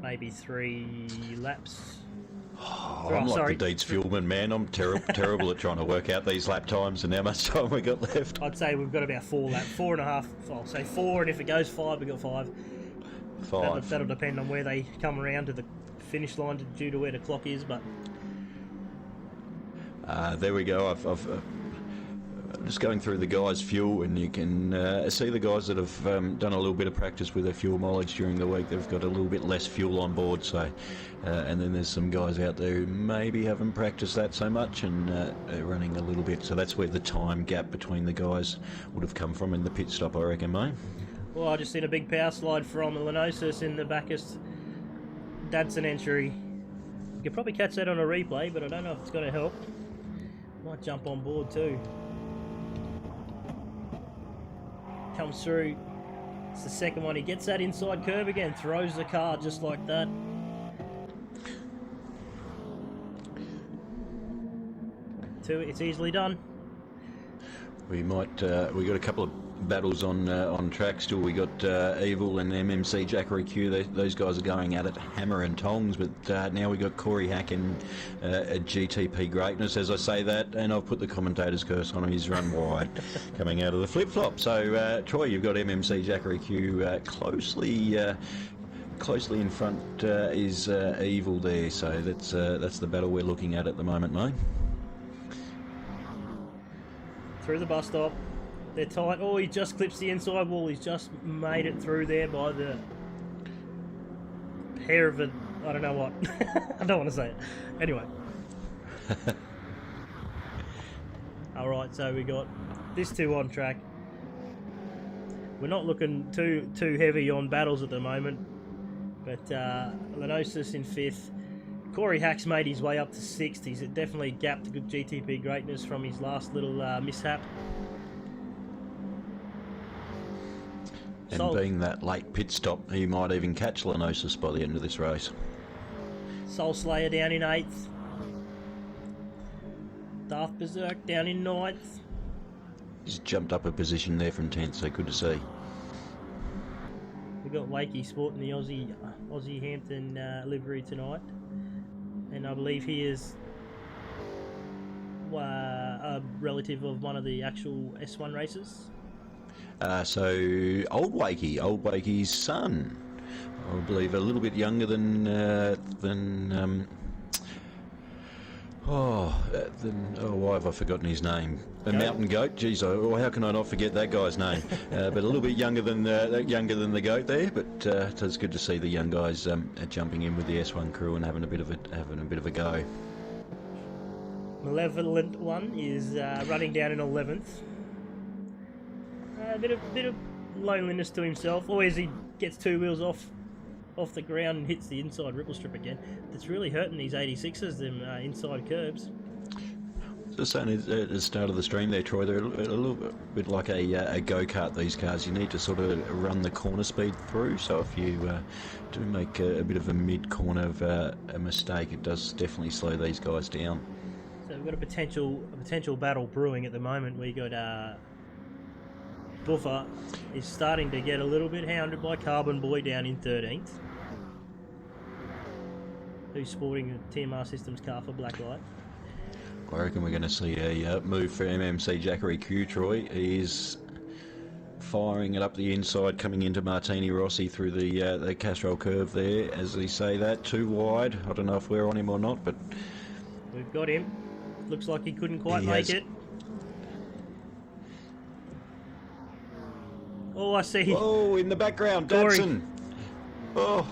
maybe 3 laps. Oh, I'm like the Deeds Fuelman, man. I'm terrible at trying to work out these lap times and how much time we got left. I'd say we've got about 4 laps, 4.5. I'll say 4, and if it goes 5, we've got 5. 5. That'll depend on where they come around to the finish line due to where the clock is, but... there we go. I'm just going through the guys' fuel, and you can see the guys that have done a little bit of practice with their fuel mileage during the week. They've got a little bit less fuel on board, so and then there's some guys out there who maybe haven't practiced that so much and are running a little bit. So that's where the time gap between the guys would have come from in the pit stop, I reckon, mate. Well, I just seen a big power slide from Lenosis in the Bacchus Dadson entry. You could probably catch that on a replay, but I don't know if it's going to help. Might jump on board too. Comes through. It's the second one. He gets that inside curve again. Throws the car just like that. It's easily done. We might. We got a couple of battles on track still. We got Evil and MMC Jackery Q. Those guys are going at it hammer and tongs. But now we got Corey Hack and GTP Greatness. As I say that, and I've put the commentator's curse on him. He's run wide, coming out of the flip flop. So Troy, you've got MMC Jackery Q closely closely in front is Evil there, so that's the battle we're looking at the moment, mate. Through the bus stop. They're tight. Oh, he just clips the inside wall. He's just made it through there by the hair of a... I don't know what. I don't want to say it. Anyway. Alright, so we got this two on track. We're not looking too heavy on battles at the moment. But Lenosis in 5th. Corey Hack's made his way up to 6th. He's definitely gapped good GTP greatness from his last little mishap. And being that late pit stop, he might even catch Lenosis by the end of this race. Soul Slayer down in 8th. Darth Berserk down in 9th. He's jumped up a position there from 10th, so good to see. We've got Wakey sporting the Aussie Hampton livery tonight. And I believe he is a relative of one of the actual S1 races. So Old Wakey's son, I believe, a little bit younger than why have I forgotten his name? A Mountain Goat. Geez, how can I not forget that guy's name? But a little bit younger than the goat there. But it's good to see the young guys jumping in with the S1 crew and having a bit of a go. Malevolent One is running down in 11th. A bit of loneliness to himself. Always he gets two wheels off the ground and hits the inside ripple strip again. That's really hurting these 86s, them inside curbs. Just saying at the start of the stream there, Troy, they're a little bit like a go-kart, these cars. You need to sort of run the corner speed through, so if you do make a bit of a mid-corner of a mistake, it does definitely slow these guys down. So we've got a potential battle brewing at the moment. We got Buffer is starting to get a little bit hounded by Carbon Boy down in 13th. Who's sporting a TMR Systems car for Blacklight. I reckon we're going to see a move for MMC Jackery Q, Troy. He is firing it up the inside, coming into Martini Rossi through the Castrol curve there. As they say that, too wide. I don't know if we're on him or not, but... We've got him. Looks like he couldn't quite make it. Oh, I see. Oh, in the background, Datsun. Oh.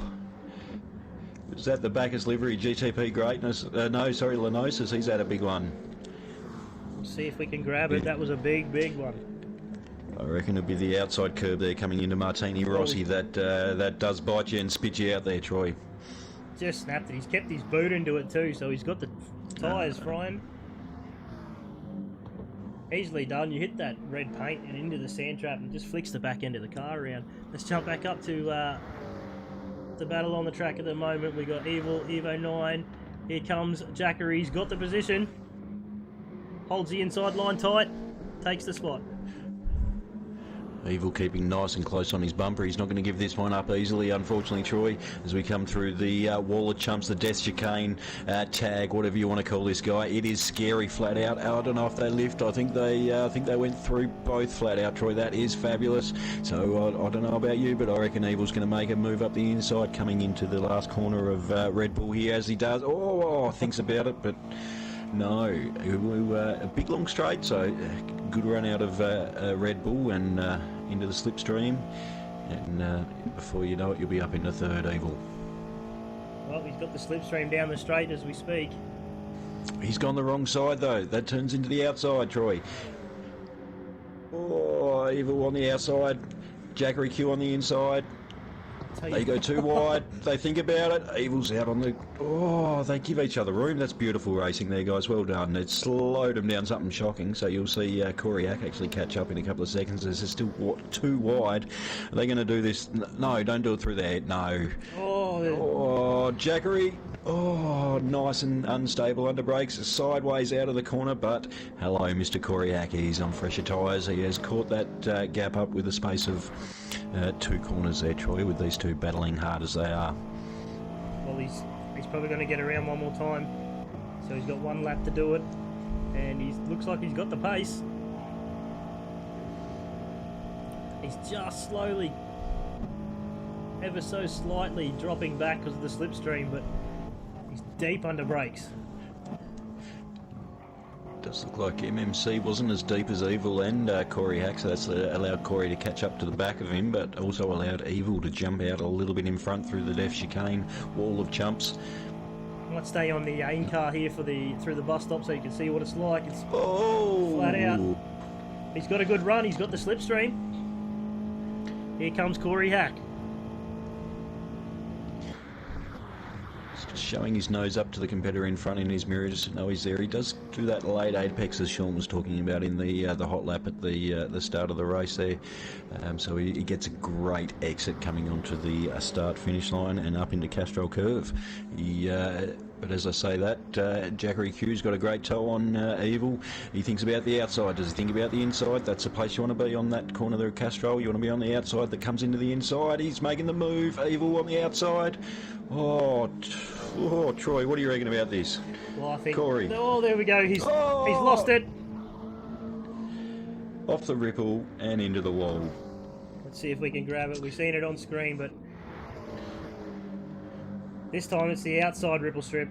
Is that the Bacchus livery GTP greatness? No, sorry, Lenosis. He's had a big one. Let's see if we can grab it. That was a big one. I reckon it'll be the outside curb there coming into Martini Rossi that does bite you and spit you out there, Troy. Just snapped it. He's kept his boot into it too, so he's got the tyres frying. Easily done. You hit that red paint and into the sand trap and just flicks the back end of the car around. Let's jump back up to the battle on the track at the moment. We got Evo 9. Here comes Jackery. He's got the position. Holds the inside line tight. Takes the spot. Evil keeping nice and close on his bumper. He's not going to give this one up easily, unfortunately, Troy, as we come through the wall of chumps, the death chicane, tag, whatever you want to call this guy. It is scary flat out. I don't know if they lift. I think they went through both flat out, Troy. That is fabulous. So I don't know about you, but I reckon Evil's going to make a move up the inside, coming into the last corner of Red Bull here as he does. Thinks about it, but no. A big long straight, so good run out of Red Bull and into the slipstream, and before you know it, you'll be up into third, Evil. Well, he's got the slipstream down the straight as we speak. He's gone the wrong side, though. That turns into the outside, Troy. Oh, Evil on the outside. Jackery Q on the inside. They go too wide. They think about it. Evil's out on the... Oh, they give each other room. That's beautiful racing there, guys. Well done. It slowed them down something shocking. So you'll see Koriak actually catch up in a couple of seconds. This is still too wide. Are they going to do this? No, don't do it through there. No. Oh, Jackery. Oh, nice and unstable under brakes. Sideways out of the corner, but hello, Mr. Koriak. He's on fresher tyres. He has caught that gap up with a space of 2 corners there, Troy, with these two battling hard as they are. Well, he's probably going to get around one more time. So he's got one lap to do it. And he looks like he's got the pace. He's just slowly ever so slightly dropping back because of the slipstream, but he's deep under brakes. Does look like MMC wasn't as deep as Evil and Corey Hack, so that's allowed Corey to catch up to the back of him, but also allowed Evil to jump out a little bit in front through the def chicane wall of chumps. I might stay on the in-car here for through the bus stop so you can see what it's like. It's Oh! flat out. He's got a good run. He's got the slipstream. Here comes Corey Hack. Showing his nose up to the competitor in front in his mirror just to know he's there. He does do that late apex as Sean was talking about in the hot lap at the start of the race there. So he gets a great exit coming onto the start-finish line and up into Castrol Curve. But as I say that, Jackery Q's got a great toe on Evil. He thinks about the outside. Does he think about the inside? That's the place you want to be, on that corner there of Castrol. You want to be on the outside that comes into the inside. He's making the move. Evil on the outside. Oh, Troy, what do you reckon about this? Well, I think... Corey. Oh, there we go. He's lost it. Off the ripple and into the wall. Let's see if we can grab it. We've seen it on screen, but... this time it's the outside ripple strip.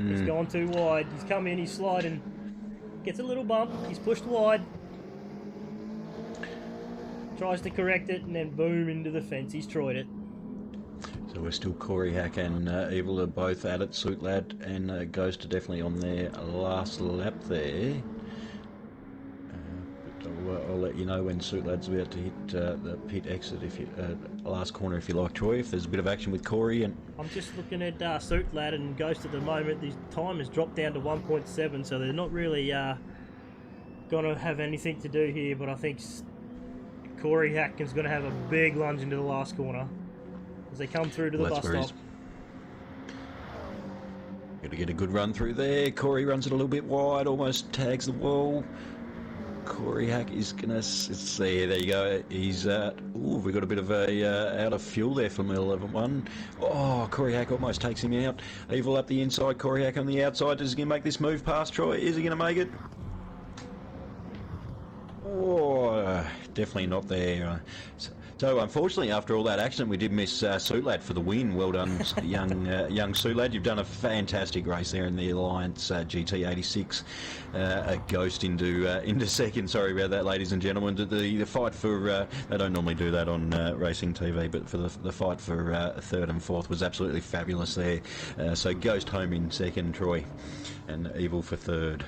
He's gone too wide. He's come in, he's sliding. Gets a little bump. He's pushed wide. Tries to correct it, and then boom, into the fence. He's Troyed it. So we're still Corey Hack and Evil are both at it. Suit Lad and Ghost are definitely on their last lap there. But I'll let you know when Suit Lad's about to hit the pit exit, if you last corner, if you like, Troy. If there's a bit of action with Corey. And I'm just looking at Suit Lad and Ghost at the moment. The time has dropped down to 1.7, so they're not really going to have anything to do here. But I think Corey Hack is going to have a big lunge into the last corner as they come through to the bus stop. Got to get a good run through there. Corey runs it a little bit wide, almost tags the wall. Corey Hack is gonna see. There you go. He's we got a bit of a out of fuel there from 11-1. Oh, Corey Hack almost takes him out. Evil up the inside. Corey Hack on the outside. Is he gonna make this move past Troy? Is he gonna make it? Oh, definitely not there. So unfortunately, after all that action, we did miss Suit Lad for the win. Well done, young Suit Lad. You've done a fantastic race there in the Alliance GT86. A Ghost into second. Sorry about that, ladies and gentlemen. The fight for they don't normally do that on racing TV, but for the fight for third and fourth was absolutely fabulous there. So Ghost home in second, Troy, and Evil for third.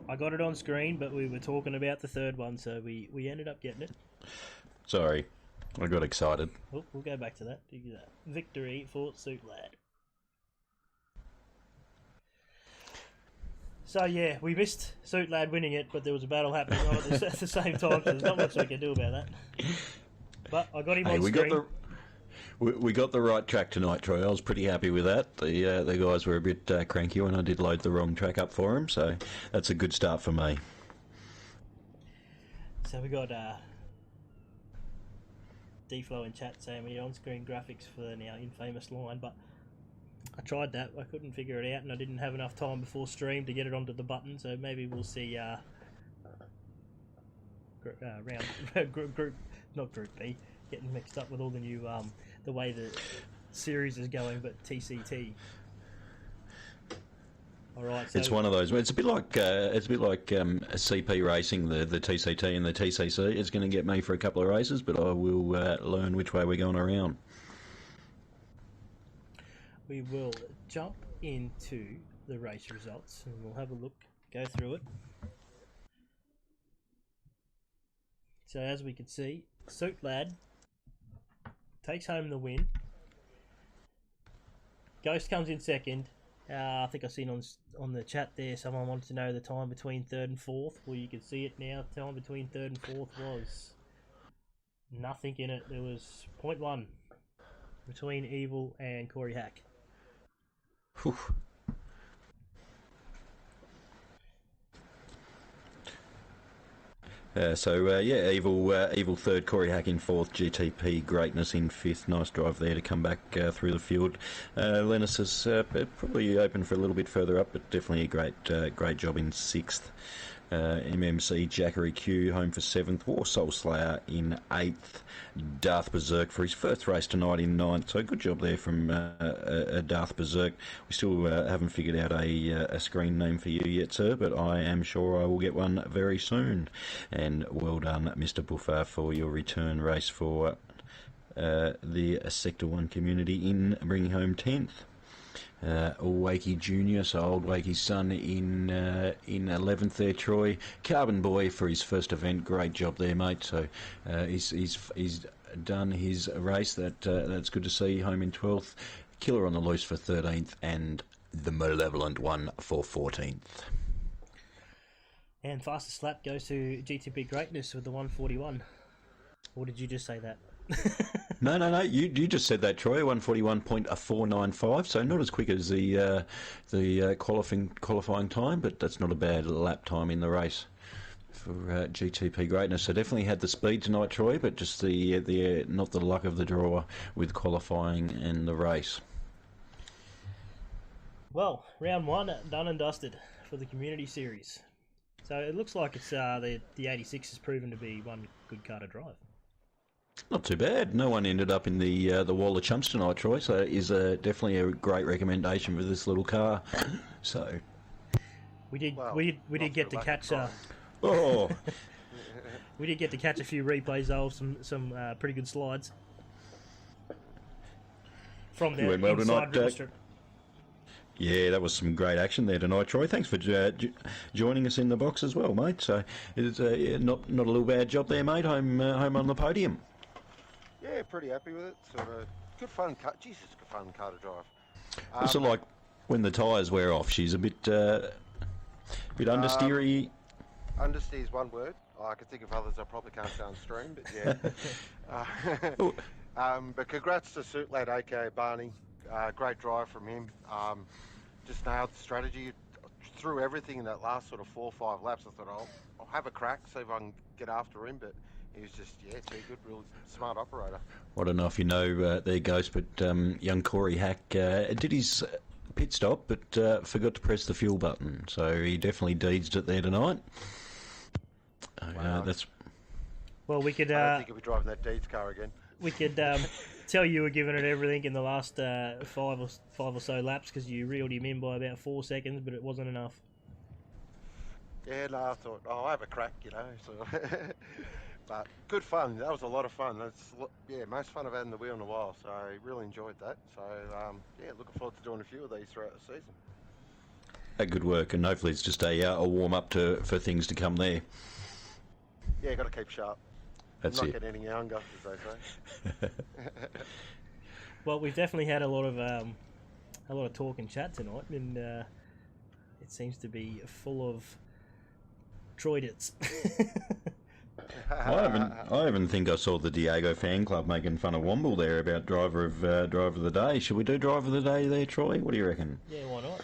I got it on screen, but we were talking about the third one, so we ended up getting it. Sorry, I got excited. Oh, we'll go back to that. Victory for Suit Lad. So yeah, we missed Suit Lad winning it, but there was a battle happening on it at the same time, so there's not much we can do about that. But I got him on screen. We got the right track tonight, Troy. I was pretty happy with that. The guys were a bit cranky when I did load the wrong track up for them, so that's a good start for me. So we got D-Flow in chat saying we need on-screen graphics for the now infamous line, but I tried that. I couldn't figure it out, and I didn't have enough time before stream to get it onto the button, so maybe we'll see not Group B, getting mixed up with all the new the way the series is going, but TCT. All right, so it's one of those. It's a bit like a CP racing, the TCT and the TCC. It's going to get me for a couple of races, but I will learn which way we're going around. We will jump into the race results and we'll have a look, go through it. So as we can see, Suit Lad takes home the win. Ghost comes in second. I think I've seen on the chat there, someone wanted to know the time between third and fourth. Well, you can see it now. The time between third and fourth was nothing in it. There was 0.1 between Evil and Corey Hack. Whew. Evil third, Corey Hack in fourth, GTP Greatness in fifth. Nice drive there to come back through the field. Lennis is probably open for a little bit further up, but definitely a great job in sixth. MMC Jackery Q home for 7th. War Soul Slayer in 8th. Darth Berserk for his first race tonight in 9th. So good job there from Darth Berserk. We still haven't figured out a screen name for you yet, sir, but I am sure I will get one very soon. And well done, Mr. Buffer, for your return race for the Sector 1 community in bringing home 10th. Wakey Junior, so old Wakey's son in 11th there, Troy. Carbon Boy for his first event, great job there, mate. So he's done his race. That's good to see. Home in 12th. Killer on the Loose for 13th, and the Malevolent one for 14th. And fastest lap goes to GTP Greatness with the 141. Or did you just say that? No. You just said that, Troy. 141.495. So not as quick as the qualifying time, but that's not a bad lap time in the race for GTP Greatness. So definitely had the speed tonight, Troy, but just the not the luck of the draw with qualifying and the race. Well, round 1 done and dusted for the Community Series. So it looks like it's the 86 has proven to be one good car to drive. Not too bad. No one ended up in the wall of chumps tonight, Troy. So it is definitely a great recommendation for this little car. So we did get to catch we did get to catch a few replays though of some pretty good slides from the went well inside tonight, strip. Yeah, that was some great action there tonight, Troy. Thanks for joining us in the box as well, mate. So it's not a little bad job there, mate. Home on the podium. Yeah, pretty happy with it. Sort of good fun car. Jesus, good fun car to drive. What's it like when the tyres wear off? She's a bit understeery. Understeer's one word. I can think of others I probably can't say on stream, but yeah. But congrats to Suit Lad, aka Barney. Great drive from him. Just nailed the strategy. Threw everything in that last sort of 4 or 5 laps. I thought I'll have a crack, see if I can get after him, but he was just too good, real smart operator. I don't know if you know their ghost, but young Corey Hack did his pit stop, but forgot to press the fuel button, so he definitely deedsed it there tonight. Wow. Well, we could. I don't think he'll be driving that Deeds car again. We could tell you were giving it everything in the last 5 or so laps because you reeled him in by about 4 seconds, but it wasn't enough. Yeah, no, I thought, I'll have a crack, So, but good fun. That was a lot of fun. That's most fun I've had in the wheel in a while. So I really enjoyed that. So looking forward to doing a few of these throughout the season. Good work, and hopefully it's just a warm up for things to come there. Yeah, got to keep sharp. That's not it. getting any younger, as they say. Well, we've definitely had a lot of talk and chat tonight, and it seems to be full of Troidits. I even think I saw the Diego fan club making fun of Womble there about driver of the day. Should we do driver of the day there, Troy? What do you reckon? Yeah, why not?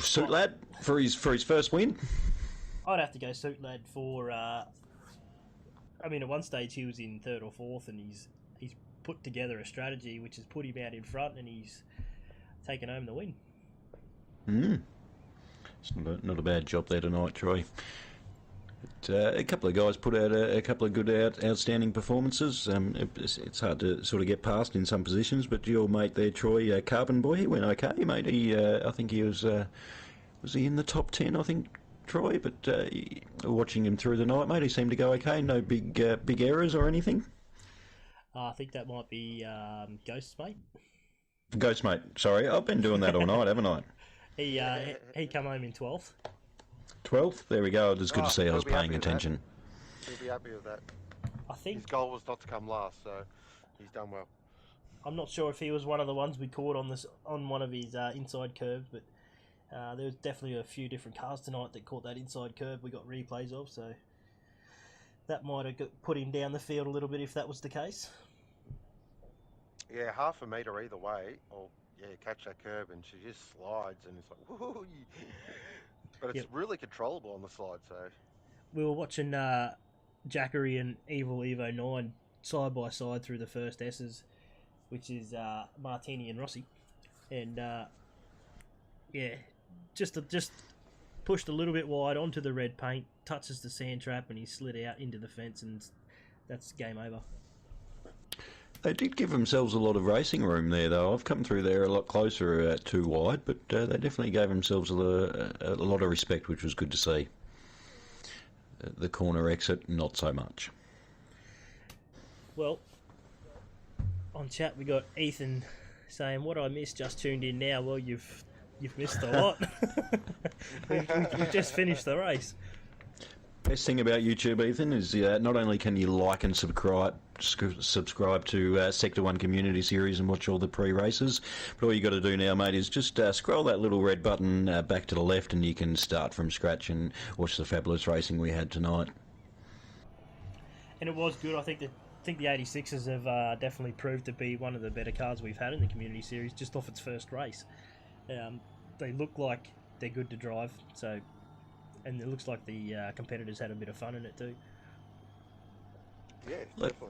Suit Lad for his first win. I'd have to go Suit Lad for. At one stage he was in 3rd or 4th, and he's put together a strategy which has put him out in front, and he's taken home the win. It's not a bad job there tonight, Troy. But, a couple of guys put out a couple of good outstanding performances. It's hard to sort of get past in some positions, but your mate there, Troy, Carbon Boy, he went okay, mate. I think he was he in the top 10, I think, Troy? But watching him through the night, mate, he seemed to go okay. No big errors or anything. I think that might be Ghosts, mate. Ghost, mate. Sorry, I've been doing that all night, haven't I? He come home in 12th. 12th? There we go. It was good to see I was paying attention. He'll be happy with that. I think his goal was not to come last, so he's done well. I'm not sure if he was one of the ones we caught on one of his inside curves, but there was definitely a few different cars tonight that caught that inside curve we got replays of, so that might have put him down the field a little bit if that was the case. Yeah, half a metre either way, or catch that curve, and she just slides, and it's like, woohoo! But it's really controllable on the slide, so... We were watching Jackery and Evil Evo 9 side by side through the first S's, which is Martini and Rossi, and Yeah, just pushed a little bit wide onto the red paint, touches the sand trap, and he slid out into the fence, and that's game over. They did give themselves a lot of racing room there, though. I've come through there a lot closer, too wide, but they definitely gave themselves a lot of respect, which was good to see. The corner exit, not so much. Well, on chat we got Ethan saying, "What I missed, just tuned in now." Well, you've missed a lot. we've just finished the race. Best thing about YouTube, Ethan, is not only can you like and subscribe to Sector 1 Community Series and watch all the pre-races, but all you got to do now, mate, is just scroll that little red button back to the left and you can start from scratch and watch the fabulous racing we had tonight. And it was good. I think the 86s have definitely proved to be one of the better cars we've had in the Community Series just off its first race. They look like they're good to drive, so... And it looks like the competitors had a bit of fun in it too. Yeah, definitely.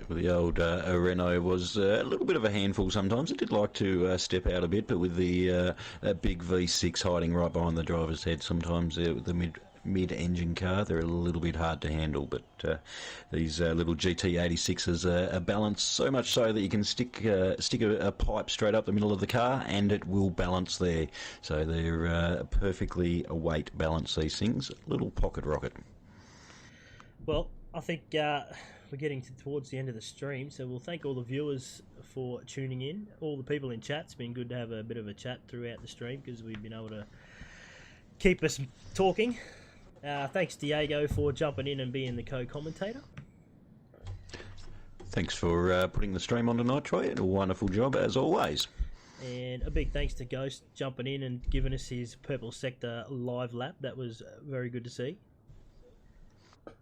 The old Renault was a little bit of a handful sometimes. It did like to step out a bit, but with the that big V6 hiding right behind the driver's head, sometimes the mid-engine car, they're a little bit hard to handle. But these little GT86s are balanced so much so that you can stick a pipe straight up the middle of the car and it will balance there. So they're perfectly weight balanced, these things. Little pocket rocket. Well, I think we're getting towards the end of the stream, so we'll thank all the viewers for tuning in. All the people in chat. It's been good to have a bit of a chat throughout the stream because we've been able to keep us talking. Thanks, Diego, for jumping in and being the co-commentator. Thanks for putting the stream on tonight, Troy. A wonderful job, as always. And a big thanks to Ghost jumping in and giving us his Purple Sector live lap. That was very good to see.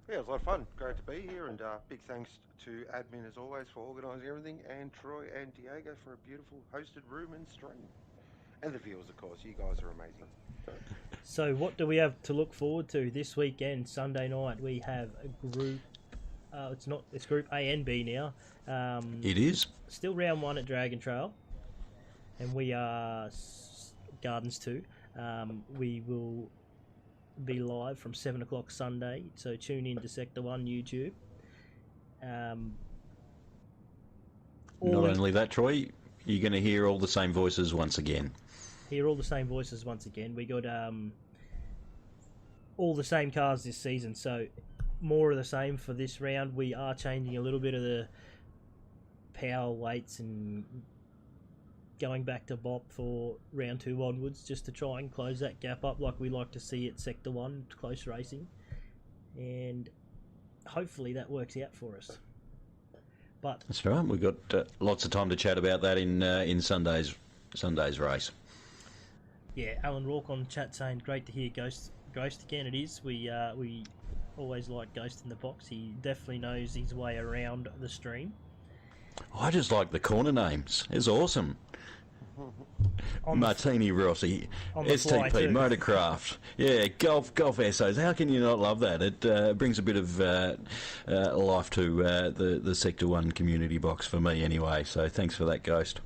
Yeah, it was a lot of fun. Great to be here, and big thanks to admin as always for organising everything, and Troy and Diego for a beautiful hosted room and stream. And the viewers, of course. You guys are amazing. So what do we have to look forward to this weekend? Sunday night we have a group. It's Group A and B now. It is still round 1 at Dragon Trail, and we are Gardens 2. We will be live from 7 o'clock Sunday, so tune in to Sector 1 YouTube. Not only that, Troy, you're going to hear all the same voices once again. Hear all the same voices once again. We got all the same cars this season, so more of the same for this round. We are changing a little bit of the power weights and going back to BOP for round 2 onwards, just to try and close that gap up like we like to see at Sector 1 close racing, and hopefully that works out for us. But that's right. We've got lots of time to chat about that in Sunday's race. Yeah, Alan Rourke on chat saying great to hear Ghost again. It is. We always like Ghost in the box. He definitely knows his way around the stream. I just like the corner names. It's awesome. Martini Rossi, STP, Motorcraft, yeah, Golf SOs. How can you not love that? It brings a bit of life to the Sector 1 community box for me anyway, so thanks for that, Ghost.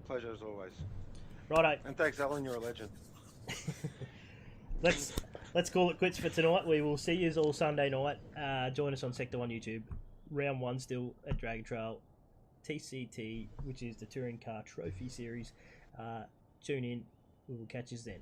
Pleasure as always. Righto. And thanks, Alan, you're a legend. Let's call it quits for tonight. We will see you all Sunday night. Join us on Sector 1 YouTube. Round 1 still at Dragon Trail. TCT, which is the Touring Car Trophy Series. Tune in. We will catch you then.